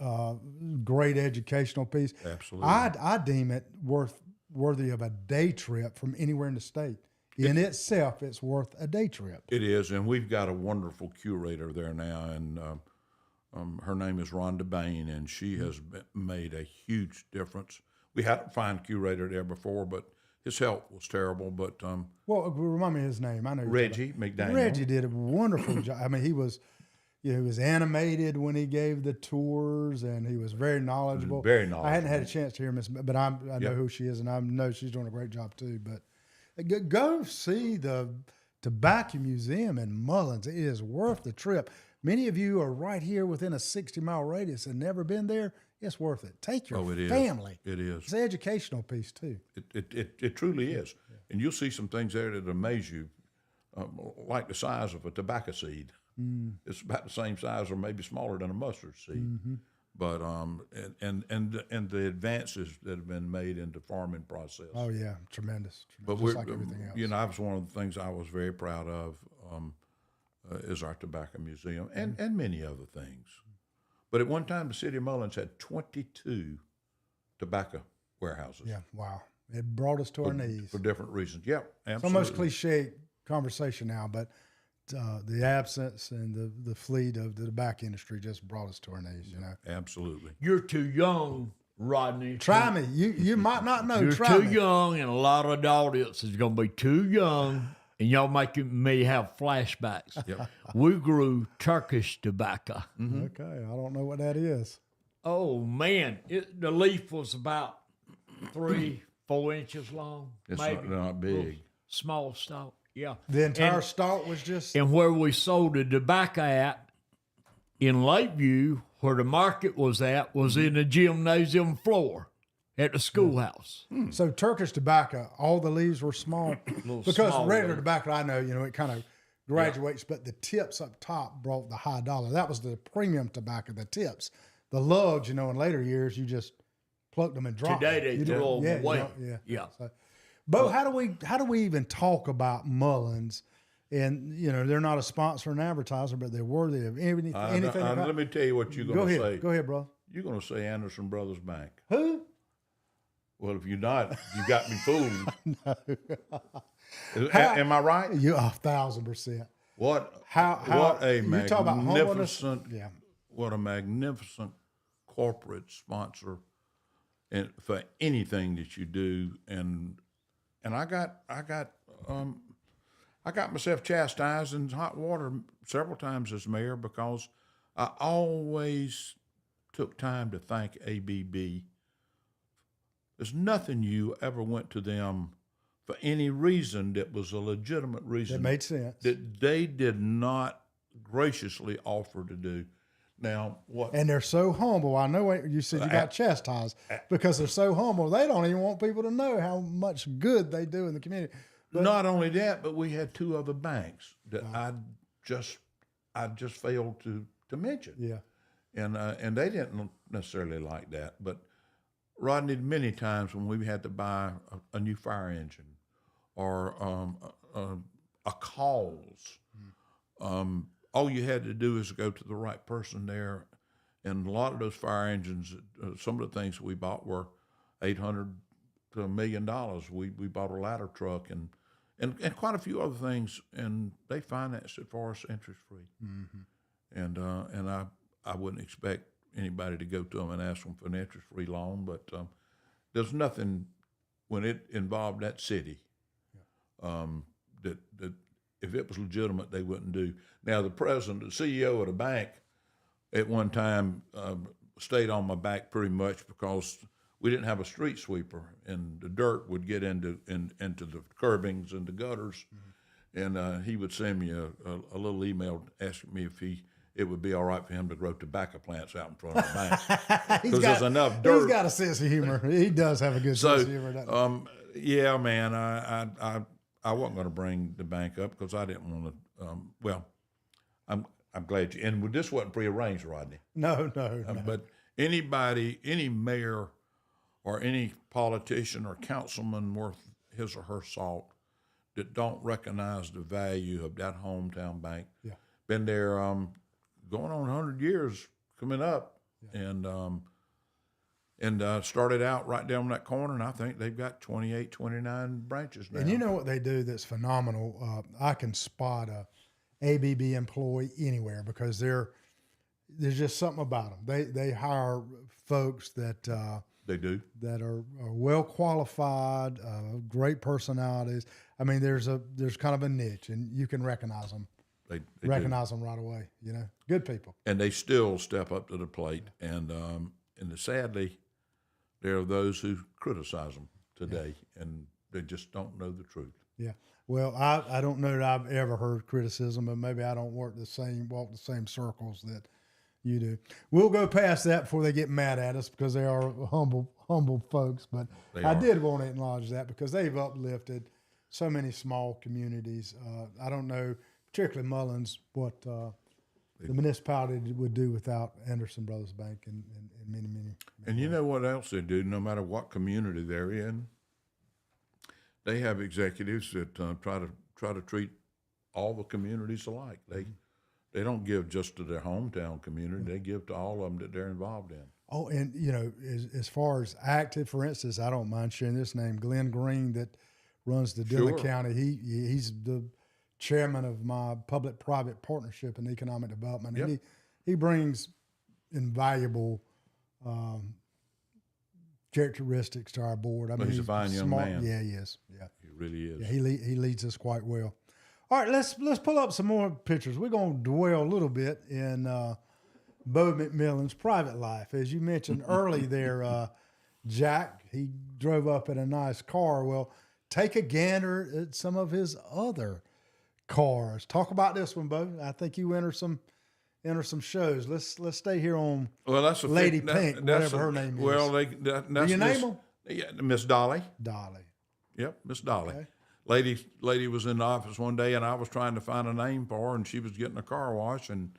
[SPEAKER 1] great educational piece.
[SPEAKER 3] Absolutely.
[SPEAKER 1] I deem it worthy of a day trip from anywhere in the state. In itself, it's worth a day trip.
[SPEAKER 3] It is, and we've got a wonderful curator there now, and her name is Rhonda Bain, and she has made a huge difference. We had a fine curator there before, but his health was terrible. But
[SPEAKER 1] Well, remind me his name. I know
[SPEAKER 3] Reggie McDaniel.
[SPEAKER 1] Reggie did a wonderful job. I mean, he was animated when he gave the tours, and he was very knowledgeable.
[SPEAKER 3] Very knowledgeable.
[SPEAKER 1] I hadn't had a chance to hear Miss, but I know who she is, and I know she's doing a great job too. But go see the Tobacco Museum in Mullins. It is worth the trip. Many of you are right here within a 60-mile radius and never been there. It's worth it. Take your family.
[SPEAKER 3] It is.
[SPEAKER 1] It's an educational piece too.
[SPEAKER 3] It truly is. And you'll see some things there that amaze you, like the size of a tobacco seed. It's about the same size or maybe smaller than a mustard seed.
[SPEAKER 1] Mm-hmm.
[SPEAKER 3] But and the advances that have been made in the farming process.
[SPEAKER 1] Oh yeah, tremendous.
[SPEAKER 3] But
[SPEAKER 1] Just like everything else.
[SPEAKER 3] that was one of the things I was very proud of, is our tobacco museum and many other things. But at one time, the city of Mullins had 22 tobacco warehouses.
[SPEAKER 1] Yeah, wow. It brought us to our knees.
[SPEAKER 3] For different reasons. Yep,
[SPEAKER 1] It's
[SPEAKER 3] absolutely.
[SPEAKER 1] almost cliche conversation now, but the absence and the fleet of the tobacco industry just brought us to our knees,
[SPEAKER 3] Absolutely.
[SPEAKER 2] You're too young, Rodney.
[SPEAKER 1] Try me. You might not know.
[SPEAKER 2] You're
[SPEAKER 1] Try
[SPEAKER 2] too
[SPEAKER 1] me.
[SPEAKER 2] young, and a lot of the audience is going to be too young, and y'all making me have flashbacks.
[SPEAKER 3] Yep.
[SPEAKER 2] We grew Turkish tobacco.
[SPEAKER 1] Okay, I don't know what that is.
[SPEAKER 2] Oh, man. The leaf was about 3-4 inches long.
[SPEAKER 3] It's
[SPEAKER 2] maybe.
[SPEAKER 3] not big.
[SPEAKER 2] Small stalk, yeah.
[SPEAKER 1] The entire stalk was just.
[SPEAKER 2] And where we sold the tobacco at in Lakeview, where the market was at, was in the gymnasium floor at the schoolhouse.
[SPEAKER 1] So Turkish tobacco, all the leaves were small. Because
[SPEAKER 2] small
[SPEAKER 1] regular
[SPEAKER 2] leaf.
[SPEAKER 1] tobacco, I know, it kind of graduates, but the tips up top brought the high dollar. That was the premium tobacco, the tips. The lugs, in later years, you just plucked them and dropped
[SPEAKER 2] Today
[SPEAKER 1] them.
[SPEAKER 2] they
[SPEAKER 1] You
[SPEAKER 2] throw
[SPEAKER 1] don't-
[SPEAKER 2] them away.
[SPEAKER 1] Yeah.
[SPEAKER 2] Yeah.
[SPEAKER 1] Bo, how do we even talk about Mullins? And they're not a sponsor and advertiser, but they're worthy of anything.
[SPEAKER 3] Let me tell you what you're
[SPEAKER 1] Go
[SPEAKER 3] going to
[SPEAKER 1] ahead,
[SPEAKER 3] say.
[SPEAKER 1] go ahead, bro.
[SPEAKER 3] You're going to say Anderson Brothers Bank.
[SPEAKER 1] Who?
[SPEAKER 3] Well, if you're not, you got me fooled. Am I right?
[SPEAKER 1] You 1,000%.
[SPEAKER 3] What
[SPEAKER 1] How
[SPEAKER 3] a
[SPEAKER 1] you talk about humbleness?
[SPEAKER 3] magnificent
[SPEAKER 1] Yeah.
[SPEAKER 3] what a magnificent corporate sponsor and for anything that you do. And I got myself chastised in hot water several times as mayor because I always took time to thank ABB. There's nothing you ever went to them for any reason that was a legitimate reason.
[SPEAKER 1] That made sense.
[SPEAKER 3] That they did not graciously offer to do. Now, what?
[SPEAKER 1] And they're so humble. I know you said you got chastised because they're so humble. They don't even want people to know how much good they do in the community. But,
[SPEAKER 3] not only that, but we had two other banks that I just failed to mention.
[SPEAKER 1] yeah.
[SPEAKER 3] And they didn't necessarily like that. But Rodney, many times when we had to buy a new fire engine or a cause, all you had to do is go to the right person there. And a lot of those fire engines, some of the things we bought were $800 to $1 million. We bought a ladder truck and quite a few other things, and they financed it for us interest free. Mm-hmm. And I wouldn't expect anybody to go to them and ask them for an interest free loan, but there's nothing when it involved that city that if it was legitimate they wouldn't do. Now the president, the CEO of the bank, at one time stayed on my back pretty much because we didn't have a street sweeper, and the dirt would get into the curbings and the gutters, and he would send me a little email asking me if it would be all right for him to grow tobacco plants out in front of the bank because there's enough dirt.
[SPEAKER 1] He's got a sense of humor. He does have a good sense of humor. Doesn't he?
[SPEAKER 3] Yeah, man, I wasn't going to bring the bank up because I didn't want to. Well, I'm glad you. And this wasn't prearranged, Rodney.
[SPEAKER 1] No.
[SPEAKER 3] But any mayor or any politician or councilman worth his or her salt that don't recognize the value of that hometown bank.
[SPEAKER 1] Yeah.
[SPEAKER 3] Been there going on 100 years coming up, and started out right down that corner, and I think they've got 28, 29 branches now.
[SPEAKER 1] And you know what they do that's phenomenal? I can spot a ABB employee anywhere because there's just something about them. They hire folks that
[SPEAKER 3] they do
[SPEAKER 1] that are well qualified, great personalities. I mean, there's kind of a niche, and you can recognize them.
[SPEAKER 3] They
[SPEAKER 1] recognize them right away. You know, good people.
[SPEAKER 3] And they still step up to the plate. And sadly, there are those who criticize them today, and they just don't know the truth.
[SPEAKER 1] Yeah. Well, I don't know that I've ever heard criticism, but maybe I don't walk the same circles that you do. We'll go past that before they get mad at us because they are humble folks. But I did want to acknowledge that because they've uplifted so many small communities. I don't know, particularly Mullins, what the municipality would do without Anderson Brothers Bank and many.
[SPEAKER 3] And you know what else they do? No matter what community they're in, they have executives that try to treat all the communities alike. They don't give just to their hometown community. They give to all of them that they're involved in.
[SPEAKER 1] Oh, and you know, as far as active, for instance, I don't mind sharing this name, Glenn Green, that runs the Dillon County. He's the chairman of my public-private partnership in economic development.
[SPEAKER 3] Yep.
[SPEAKER 1] And he brings invaluable characteristics to our board. I mean,
[SPEAKER 3] he's a fine young man.
[SPEAKER 1] Yeah, he is. Yeah,
[SPEAKER 3] He really is.
[SPEAKER 1] yeah, he leads us quite well. All right, let's pull up some more pictures. We're going to dwell a little bit in Bo McMillan's private life. As you mentioned early there, Jack, he drove up in a nice car. Well, take a gander at some of his other cars. Talk about this one, Bo. I think you enter some shows. Let's stay here on
[SPEAKER 3] that's
[SPEAKER 1] Lady Pink, whatever her name is.
[SPEAKER 3] Well, that's
[SPEAKER 1] Do you name them?
[SPEAKER 3] Yeah, Miss Dolly.
[SPEAKER 1] Dolly.
[SPEAKER 3] Yep, Miss Dolly.
[SPEAKER 1] Okay.
[SPEAKER 3] Lady was in the office one day, and I was trying to find a name for her, and she was getting a car wash, and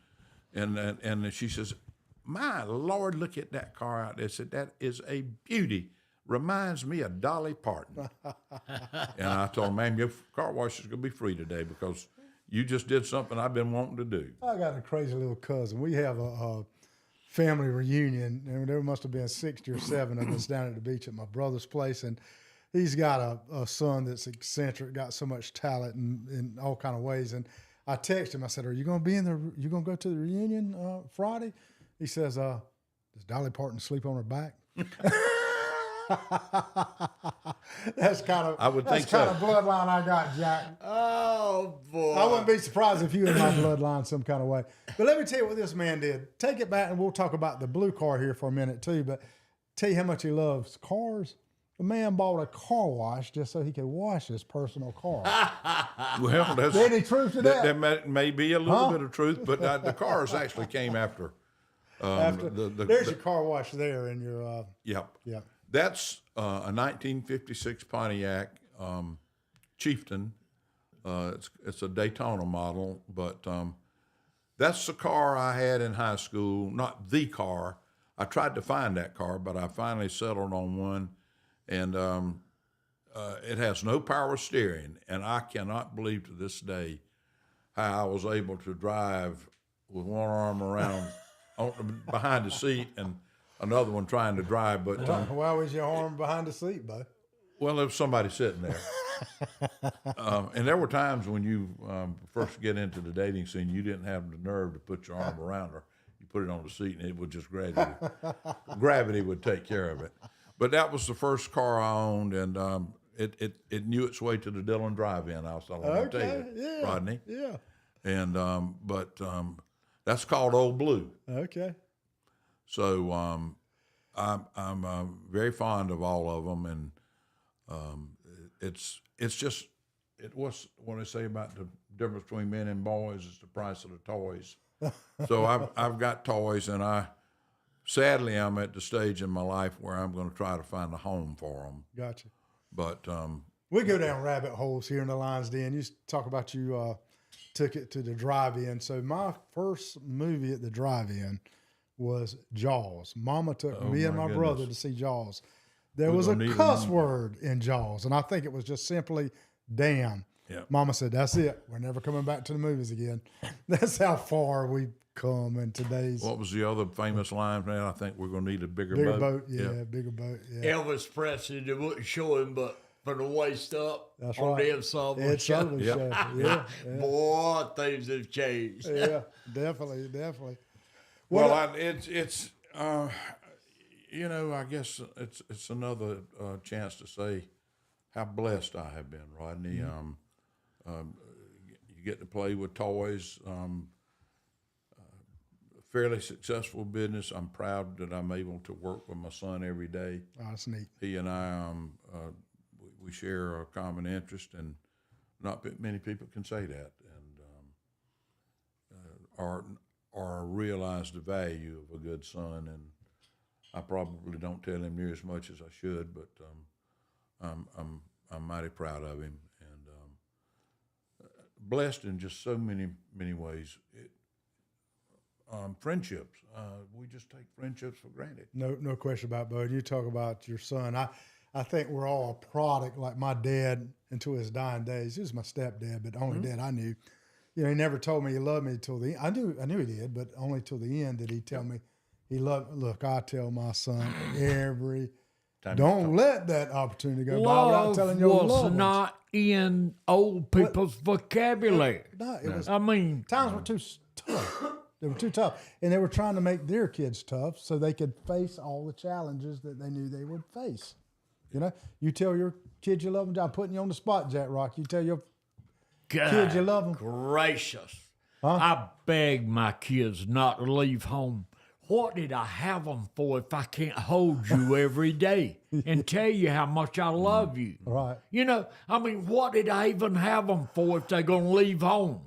[SPEAKER 3] she says, "My Lord, look at that car out there." I said, "That is a beauty. Reminds me of Dolly Parton." And I told her, "Ma'am, your car wash is going to be free today because you just did something I've been wanting to do."
[SPEAKER 1] I got a crazy little cousin. We have a family reunion, and there must have been 60 or 7 of us down at the beach at my brother's place, and he's got a son that's eccentric, got so much talent in all kind of ways. And I texted him. I said, "Are you going to be you going to go to the reunion Friday?" He says, does Dolly Parton sleep on her back? That's kind of
[SPEAKER 3] I would think so.
[SPEAKER 1] That's kind of bloodline I got, Jack.
[SPEAKER 2] Oh, boy.
[SPEAKER 1] I wouldn't be surprised if you in my bloodline some kind of way. But let me tell you what this man did. Take it back, and we'll talk about the blue car here for a minute too. But tell you how much he loves cars. The man bought a car wash just so he could wash his personal car.
[SPEAKER 3] Well, that's
[SPEAKER 1] Any truth to that?
[SPEAKER 3] There may be a little bit of truth, but the cars actually came after.
[SPEAKER 1] There's your car wash there in your.
[SPEAKER 3] Yep.
[SPEAKER 1] Yep.
[SPEAKER 3] That's a 1956 Pontiac Chieftain. It's a Daytona model, but that's the car I had in high school. Not the car. I tried to find that car, but I finally settled on one, and it has no power steering. And I cannot believe to this day how I was able to drive with one arm around behind the seat and another one trying to drive. But
[SPEAKER 1] why was your arm behind the seat, bud?
[SPEAKER 3] well, there was somebody sitting there. And there were times when you first get into the dating scene, you didn't have the nerve to put your arm around her. You put it on the seat, and it would just gravity would take care of it. But that was the first car I owned, and it knew its way to the Dillon Drive-In. I was telling you,
[SPEAKER 1] Yeah.
[SPEAKER 3] Rodney.
[SPEAKER 1] Yeah.
[SPEAKER 3] And but that's called Old Blue.
[SPEAKER 1] Okay.
[SPEAKER 3] So I'm very fond of all of them, and it's just what's what I say about the difference between men and boys is the price of the toys. So I've got toys, and sadly I'm at the stage in my life where I'm going to try to find a home for them.
[SPEAKER 1] Gotcha.
[SPEAKER 3] But
[SPEAKER 1] we go down rabbit holes here in the Lions Den. You talk about you took it to the drive-in. So my first movie at the drive-in was Jaws. Mama took me and my brother to see Jaws. There was a cuss word in Jaws, and I think it was just simply damn.
[SPEAKER 3] Yep.
[SPEAKER 1] Mama said, that's it. We're never coming back to the movies again. That's how far we've come in today's.
[SPEAKER 3] What was the other famous line, man? I think we're going to need a bigger
[SPEAKER 1] boat. Yeah, bigger boat. Yeah.
[SPEAKER 2] Elvis Presley, they wouldn't show him, but from the waist up
[SPEAKER 1] That's
[SPEAKER 2] on
[SPEAKER 1] right.
[SPEAKER 2] the Ed Sullivan
[SPEAKER 1] Ed Sullivan show. Yeah.
[SPEAKER 2] Boy, things have changed.
[SPEAKER 1] Yeah, definitely.
[SPEAKER 3] Well, it's I guess it's another chance to say how blessed I have been, Rodney. You get to play with toys. Fairly successful business. I'm proud that I'm able to work with my son every day.
[SPEAKER 1] Oh, that's neat.
[SPEAKER 3] He and I, we share a common interest, and not many people can say that, and or realize the value of a good son. And I probably don't tell him near as much as I should, but I'm mighty proud of him, and blessed in just so many ways. Friendships, we just take friendships for granted.
[SPEAKER 1] No question about it, Bud. You talk about your son. I think we're all a product, like my dad into his dying days. He was my stepdad, but the only dad I knew. He never told me he loved me till the end. I knew he did, but only till the end did he tell me he loved. Look, I tell my son every time. Don't let that opportunity go by without telling your loved
[SPEAKER 2] was
[SPEAKER 1] ones.
[SPEAKER 2] not in old people's vocabulary.
[SPEAKER 1] No, it was.
[SPEAKER 2] I mean,
[SPEAKER 1] Times were too tough. They were too tough, and they were trying to make their kids tough so they could face all the challenges that they knew they would face. You tell your kids you love them. I'm putting you on the spot, Jack Rock. You tell your kids you love them.
[SPEAKER 2] Gracious.
[SPEAKER 1] Huh?
[SPEAKER 2] I beg my kids not to leave home. What did I have them for if I can't hold you every day and tell you how much I love you?
[SPEAKER 1] Right.
[SPEAKER 2] What did I even have them for if they're going to leave home?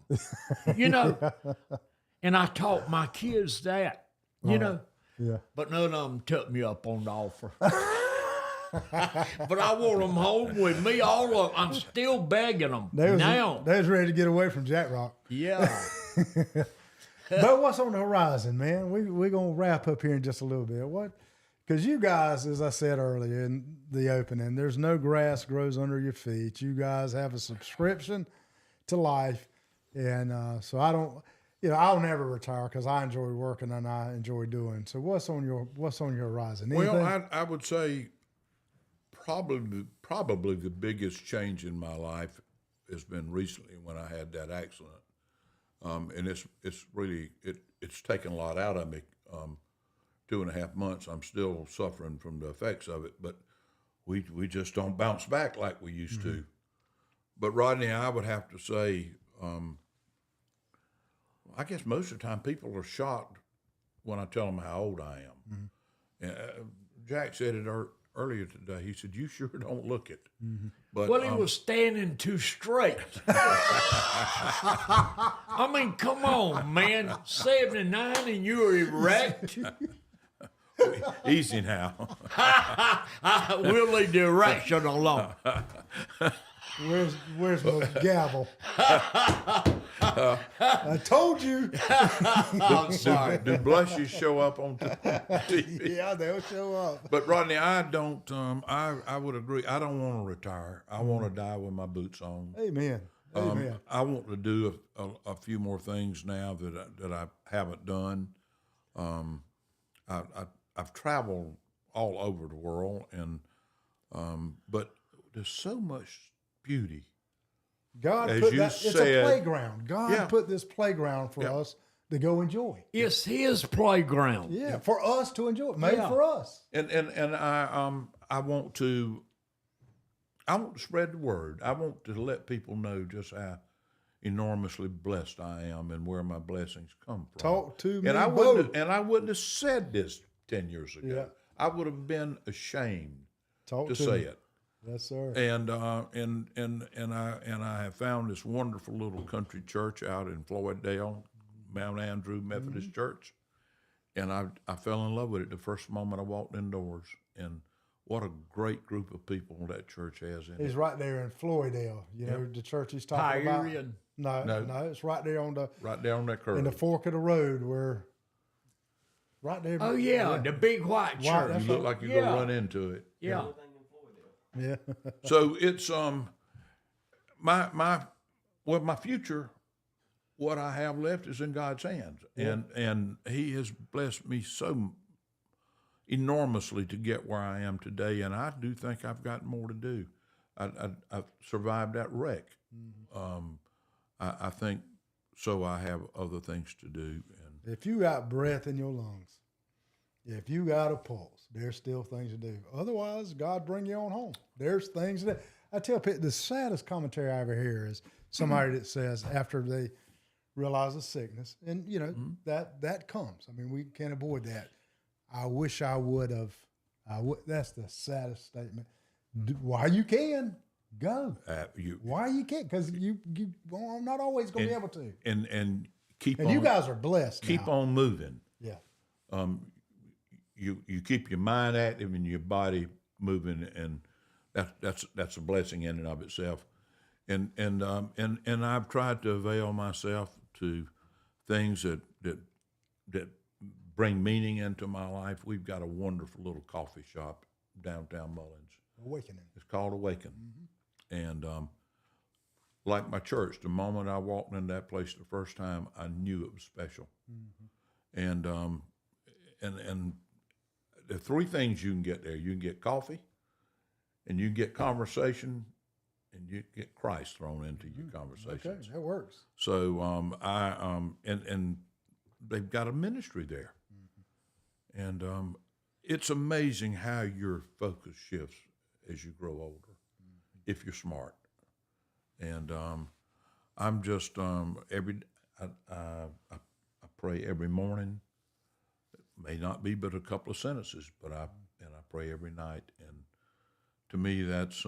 [SPEAKER 2] And I taught my kids that,
[SPEAKER 1] Yeah.
[SPEAKER 2] But none of them took me up on the offer. But I want them home with me, all of them. I'm still begging them now.
[SPEAKER 1] They was ready to get away from Jack Rock.
[SPEAKER 2] Yeah.
[SPEAKER 1] But what's on the horizon, man? We're going to wrap up here in just a little bit. Because you guys, as I said earlier in the opening, there's no grass grows under your feet. You guys have a subscription to life. And so I don't, I'll never retire because I enjoy working and I enjoy doing. So what's on your horizon? Anything?
[SPEAKER 3] Well, I would say probably the biggest change in my life has been recently when I had that accident. And it's really, it's taken a lot out of me. 2.5 months, I'm still suffering from the effects of it, but we just don't bounce back like we used to. But Rodney, I would have to say, I guess most of the time people are shocked when I tell them how old I am. Jack said it earlier today. He said, "You sure don't look it." But
[SPEAKER 2] Well, he was standing too straight. I mean, come on, man. 79 and you're erect.
[SPEAKER 3] easy now.
[SPEAKER 2] We'll leave the erection alone.
[SPEAKER 1] Where's my gavel? I told you.
[SPEAKER 2] I'm sorry.
[SPEAKER 3] Do blushes show up on TV?
[SPEAKER 1] Yeah, they'll show up.
[SPEAKER 3] But Rodney, I don't. I would agree. I don't want to retire. I want to die with my boots on.
[SPEAKER 1] Amen. Amen.
[SPEAKER 3] I want to do a few more things now that I haven't done. I've traveled all over the world, and but there's so much beauty.
[SPEAKER 1] God
[SPEAKER 3] As
[SPEAKER 1] put
[SPEAKER 3] you
[SPEAKER 1] that. It's a
[SPEAKER 3] said-
[SPEAKER 1] playground. God
[SPEAKER 3] Yeah.
[SPEAKER 1] put this playground for us to go enjoy.
[SPEAKER 2] It's his playground.
[SPEAKER 1] Yeah, for us to enjoy. Made
[SPEAKER 2] Yeah.
[SPEAKER 1] for us.
[SPEAKER 3] And I want to spread the word. I want to let people know just how enormously blessed I am and where my blessings come from.
[SPEAKER 1] Talk to me,
[SPEAKER 3] And I
[SPEAKER 1] both.
[SPEAKER 3] wouldn't have said this 10 years ago.
[SPEAKER 1] Yeah.
[SPEAKER 3] I would have been ashamed
[SPEAKER 1] Talk
[SPEAKER 3] to
[SPEAKER 1] to
[SPEAKER 3] say
[SPEAKER 1] me.
[SPEAKER 3] it.
[SPEAKER 1] Yes, sir.
[SPEAKER 3] And I have found this wonderful little country church out in Floyddale, Mount Andrew Methodist Church, and I fell in love with it the first moment I walked indoors. And what a great group of people that church has in
[SPEAKER 1] He's
[SPEAKER 3] it.
[SPEAKER 1] right there in Floydale. You know the church he's talking
[SPEAKER 2] Pyrian.
[SPEAKER 1] about. No, it's right there on the
[SPEAKER 3] Right down that curve.
[SPEAKER 1] in the fork of the road where. Right there.
[SPEAKER 2] Oh, yeah, the big white
[SPEAKER 1] White,
[SPEAKER 2] church.
[SPEAKER 1] that's
[SPEAKER 3] you look like you're
[SPEAKER 2] Yeah.
[SPEAKER 3] gonna run into it.
[SPEAKER 2] Yeah.
[SPEAKER 1] Yeah.
[SPEAKER 3] So it's my future, what I have left is in God's hands, and He has blessed me so enormously to get where I am today, and I do think I've got more to do. I've survived that wreck. I think so. I have other things to do, and
[SPEAKER 1] If you got breath in your lungs, if you got a pulse, there's still things to do. Otherwise, God bring you on home. There's things that I tell people. The saddest commentary I ever hear is somebody that says after they realize a sickness, and you know that comes. I mean, we can't avoid that. I wish I would have. That's the saddest statement. Why you can go? Why you can't? Because well, I'm not always going to be able to.
[SPEAKER 3] and keep
[SPEAKER 1] And
[SPEAKER 3] on.
[SPEAKER 1] you guys are blessed.
[SPEAKER 3] keep
[SPEAKER 1] now.
[SPEAKER 3] on moving.
[SPEAKER 1] Yeah.
[SPEAKER 3] You keep your mind active and your body moving, and that's a blessing in and of itself. And I've tried to avail myself to things that bring meaning into my life. We've got a wonderful little coffee shop downtown Mullins.
[SPEAKER 1] Awakening.
[SPEAKER 3] It's called Awaken, and like my church, the moment I walked in that place the first time, I knew it was special. And the three things you can get there: you can get coffee, and you can get conversation, and you get Christ thrown into your conversations.
[SPEAKER 1] Okay, that works.
[SPEAKER 3] So and they've got a ministry there, and it's amazing how your focus shifts as you grow older, if you're smart. And I'm just I pray every morning. It may not be but a couple of sentences, but I pray every night, and to me that's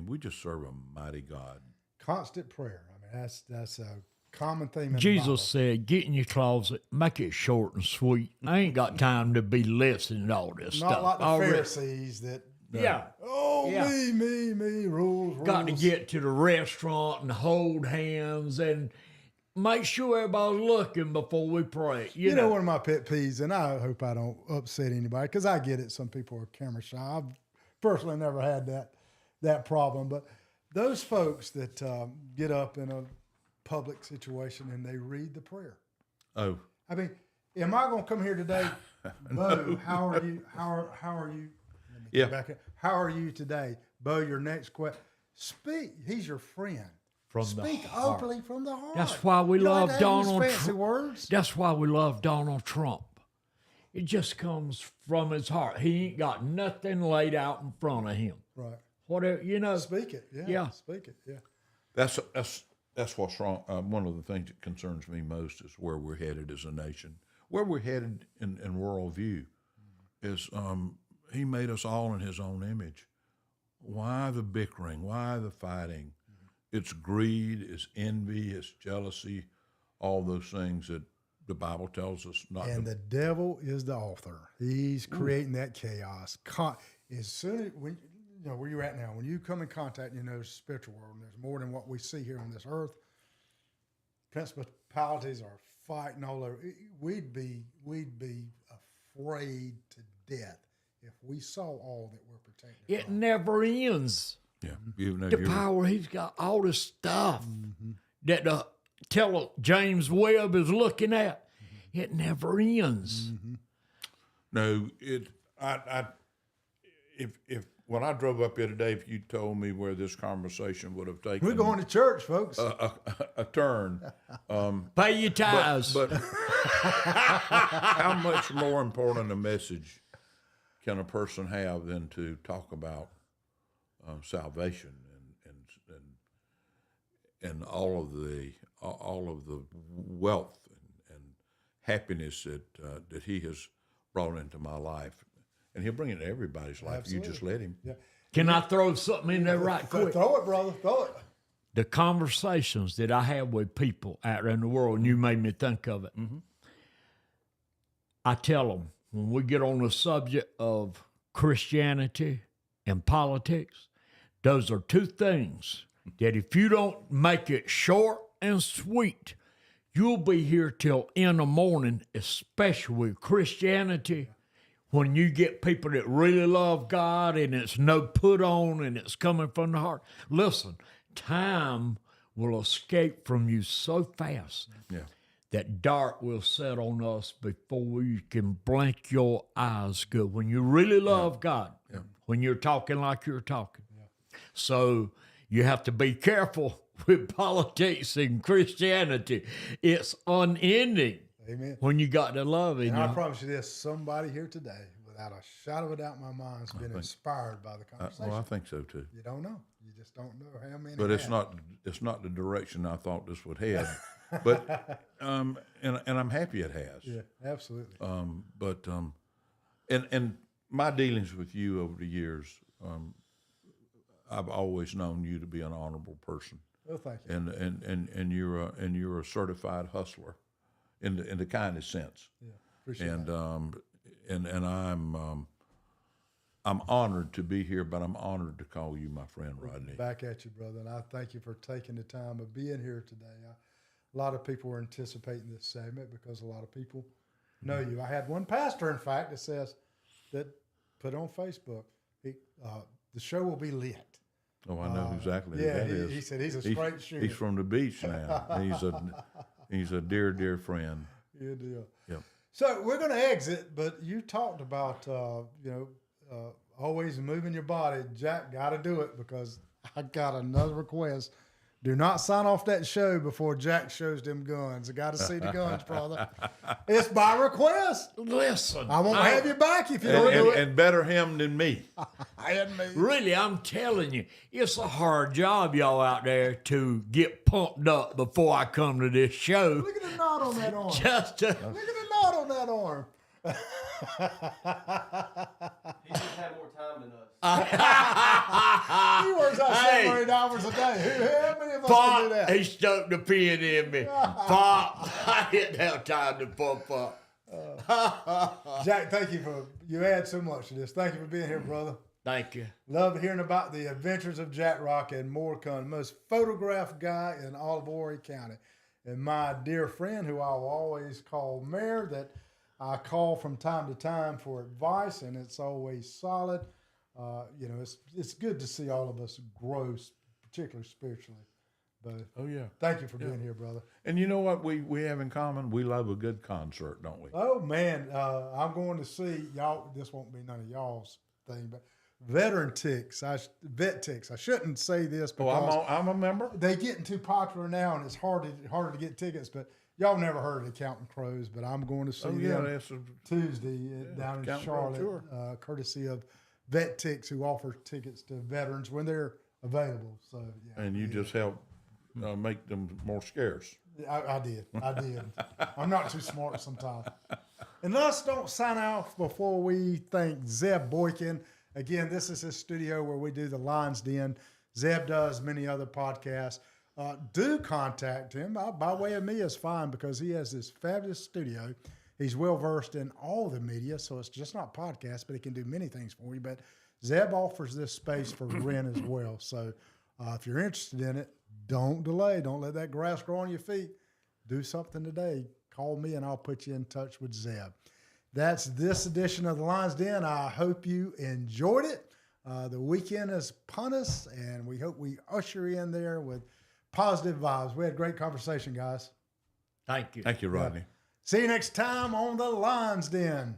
[SPEAKER 3] we just serve a mighty God.
[SPEAKER 1] Constant prayer. I mean, that's a common theme. In the
[SPEAKER 2] Jesus said, get in your closet, make it short and sweet. I ain't got time to be listening to all this
[SPEAKER 1] Bible.
[SPEAKER 2] stuff.
[SPEAKER 1] Not like the
[SPEAKER 2] Already-
[SPEAKER 1] Pharisees that.
[SPEAKER 2] Yeah.
[SPEAKER 1] Oh,
[SPEAKER 2] Yeah.
[SPEAKER 1] me, rules.
[SPEAKER 2] Got to get to the restaurant and hold hands and make sure everybody's looking before we pray.
[SPEAKER 1] You know, one of my pet peeves, and I hope I don't upset anybody, because I get it. Some people are camera shy. I've personally never had that problem, but those folks that get up in a public situation and they read the prayer.
[SPEAKER 3] Oh,
[SPEAKER 1] I mean, am I going to come here today, Bo? How are you? How are you?
[SPEAKER 3] yeah.
[SPEAKER 1] Back up. How are you today, Bo? Your next question. Speak. He's your friend.
[SPEAKER 2] From the
[SPEAKER 1] Speak
[SPEAKER 2] heart.
[SPEAKER 1] openly from the heart.
[SPEAKER 2] That's why we
[SPEAKER 1] You don't
[SPEAKER 2] love
[SPEAKER 1] have to use
[SPEAKER 2] Donald
[SPEAKER 1] fancy
[SPEAKER 2] Trump.
[SPEAKER 1] words.
[SPEAKER 2] That's why we love Donald Trump. It just comes from his heart. He ain't got nothing laid out in front of him.
[SPEAKER 1] Right.
[SPEAKER 2] Whatever, you know.
[SPEAKER 1] Speak it. Yeah.
[SPEAKER 2] Yeah.
[SPEAKER 1] Speak it. Yeah.
[SPEAKER 3] That's what's wrong. One of the things that concerns me most is where we're headed as a nation. Where we're headed in worldview is he made us all in his own image. Why the bickering? Why the fighting? It's greed, it's envy, it's jealousy, all those things that the Bible tells us not
[SPEAKER 1] And
[SPEAKER 3] to.
[SPEAKER 1] the devil is the author. He's creating that chaos. As soon as when you know where you're at now, when you come in contact, the spiritual world, and there's more than what we see here on this earth. Principalities are fighting all over. We'd be afraid to death if we saw all that we're protected
[SPEAKER 2] It
[SPEAKER 1] from.
[SPEAKER 2] never ends.
[SPEAKER 3] Yeah, you know,
[SPEAKER 2] The power, he's got all this stuff that the James Webb is looking at. It never ends.
[SPEAKER 3] No, if when I drove up here today, if you told me where this conversation would have taken
[SPEAKER 1] We're going to church, folks.
[SPEAKER 3] a turn,
[SPEAKER 2] Pay your tithes.
[SPEAKER 3] but how much more important a message can a person have than to talk about salvation and all of the wealth and happiness that he has brought into my life, and he'll bring it into everybody's life.
[SPEAKER 1] Absolutely.
[SPEAKER 3] You just let him.
[SPEAKER 1] Yeah.
[SPEAKER 2] Can I throw something in there right quick?
[SPEAKER 1] Throw it, brother. Throw it.
[SPEAKER 2] The conversations that I have with people out there in the world, and you made me think of it. I tell them, when we get on the subject of Christianity and politics, those are two things that if you don't make it short and sweet, you'll be here till in the morning, especially with Christianity. When you get people that really love God and it's no put on and it's coming from the heart. Listen, time will escape from you so fast
[SPEAKER 3] Yeah.
[SPEAKER 2] that dark will set on us before you can blink your eyes good. When you really love God, when you're talking like you're talking. So you have to be careful with politics and Christianity. It's unending.
[SPEAKER 1] Amen.
[SPEAKER 2] When you got the love in
[SPEAKER 1] And
[SPEAKER 2] you.
[SPEAKER 1] I promise you this, somebody here today, without a shadow of a doubt in my mind, has been inspired by the conversation.
[SPEAKER 3] Well, I think so too.
[SPEAKER 1] You don't know. You just don't know how many.
[SPEAKER 3] But it's
[SPEAKER 1] have.
[SPEAKER 3] not the direction I thought this would head. But and I'm happy it has.
[SPEAKER 1] Yeah, absolutely.
[SPEAKER 3] And my dealings with you over the years, I've always known you to be an honorable person,
[SPEAKER 1] Well, thank you.
[SPEAKER 3] and you're a certified hustler, in the kindest sense.
[SPEAKER 1] Yeah, appreciate
[SPEAKER 3] And
[SPEAKER 1] that.
[SPEAKER 3] and I'm honored to be here, but I'm honored to call you my friend, Rodney.
[SPEAKER 1] Back at you, brother. And I thank you for taking the time of being here today. A lot of people were anticipating this segment because a lot of people know you. I had one pastor, in fact, that put on Facebook, the show will be lit.
[SPEAKER 3] Oh, I know exactly
[SPEAKER 1] Yeah,
[SPEAKER 3] who that is.
[SPEAKER 1] he said he's a straight shooter.
[SPEAKER 3] He's from the beach now. He's a dear friend.
[SPEAKER 1] Good deal.
[SPEAKER 3] Yep.
[SPEAKER 1] So we're going to exit, but you talked about always moving your body. Jack, got to do it because I got another request. Do not sign off that show before Jack shows them guns. I got to see the guns, brother. It's by request.
[SPEAKER 2] Listen,
[SPEAKER 1] I won't have you back if you don't do it.
[SPEAKER 3] And better him than me.
[SPEAKER 1] And me.
[SPEAKER 2] really, I'm telling you, it's a hard job, y'all out there, to get pumped up before I come to this show.
[SPEAKER 1] Look at the knot on that arm.
[SPEAKER 2] Just to,
[SPEAKER 1] Look at the knot on that arm.
[SPEAKER 4] He just had more time than us.
[SPEAKER 1] He works out
[SPEAKER 2] Hey.
[SPEAKER 1] 7 or 8 hours a day. How many of us can do
[SPEAKER 2] Pop,
[SPEAKER 1] that?
[SPEAKER 2] he stuck the pin in me. Pop, I didn't have time to pump up.
[SPEAKER 1] Jack, thank you you add so much to this. Thank you for being here, brother.
[SPEAKER 2] Thank you.
[SPEAKER 1] Love hearing about the adventures of Jack Rock and Morecambe, most photographed guy in all of Horry County. And my dear friend, who I'll always call Mayor, that I call from time to time for advice, and it's always solid. It's good to see all of us grow, particularly spiritually. But
[SPEAKER 3] Oh yeah.
[SPEAKER 1] thank you for being here, brother.
[SPEAKER 3] And you know what we have in common? We love a good concert, don't we?
[SPEAKER 1] Oh man, I'm going to see y'all. This won't be none of y'all's thing, but vet ticks. I shouldn't say this because
[SPEAKER 3] I'm a member.
[SPEAKER 1] they're getting too popular now, and it's harder to get tickets. But Y'all never heard of the Counting Crows, but I'm going to see them
[SPEAKER 3] that's
[SPEAKER 1] Tuesday down in
[SPEAKER 3] Counting Crows,
[SPEAKER 1] Charlotte,
[SPEAKER 3] sure.
[SPEAKER 1] courtesy of Vet Ticks, who offer tickets to veterans when they're available. So, yeah.
[SPEAKER 3] and you just help make them more scarce.
[SPEAKER 1] I did. I'm not too smart sometimes. And let's don't sign off before we thank Zeb Boykin. Again, this is his studio where we do the Lion's Den. Zeb does many other podcasts. Do contact him. By way of me is fine because he has this fabulous studio. He's well-versed in all the media, so it's just not podcasts, but he can do many things for you. But Zeb offers this space for rent as well. So if you're interested in it, don't delay. Don't let that grass grow on your feet. Do something today. Call me and I'll put you in touch with Zeb. That's this edition of the Lion's Den. I hope you enjoyed it. The weekend is upon us, and we hope we usher in there with positive vibes. We had a great conversation, guys.
[SPEAKER 2] Thank you.
[SPEAKER 3] Thank you, Rodney.
[SPEAKER 1] See you next time on the Lion's Den.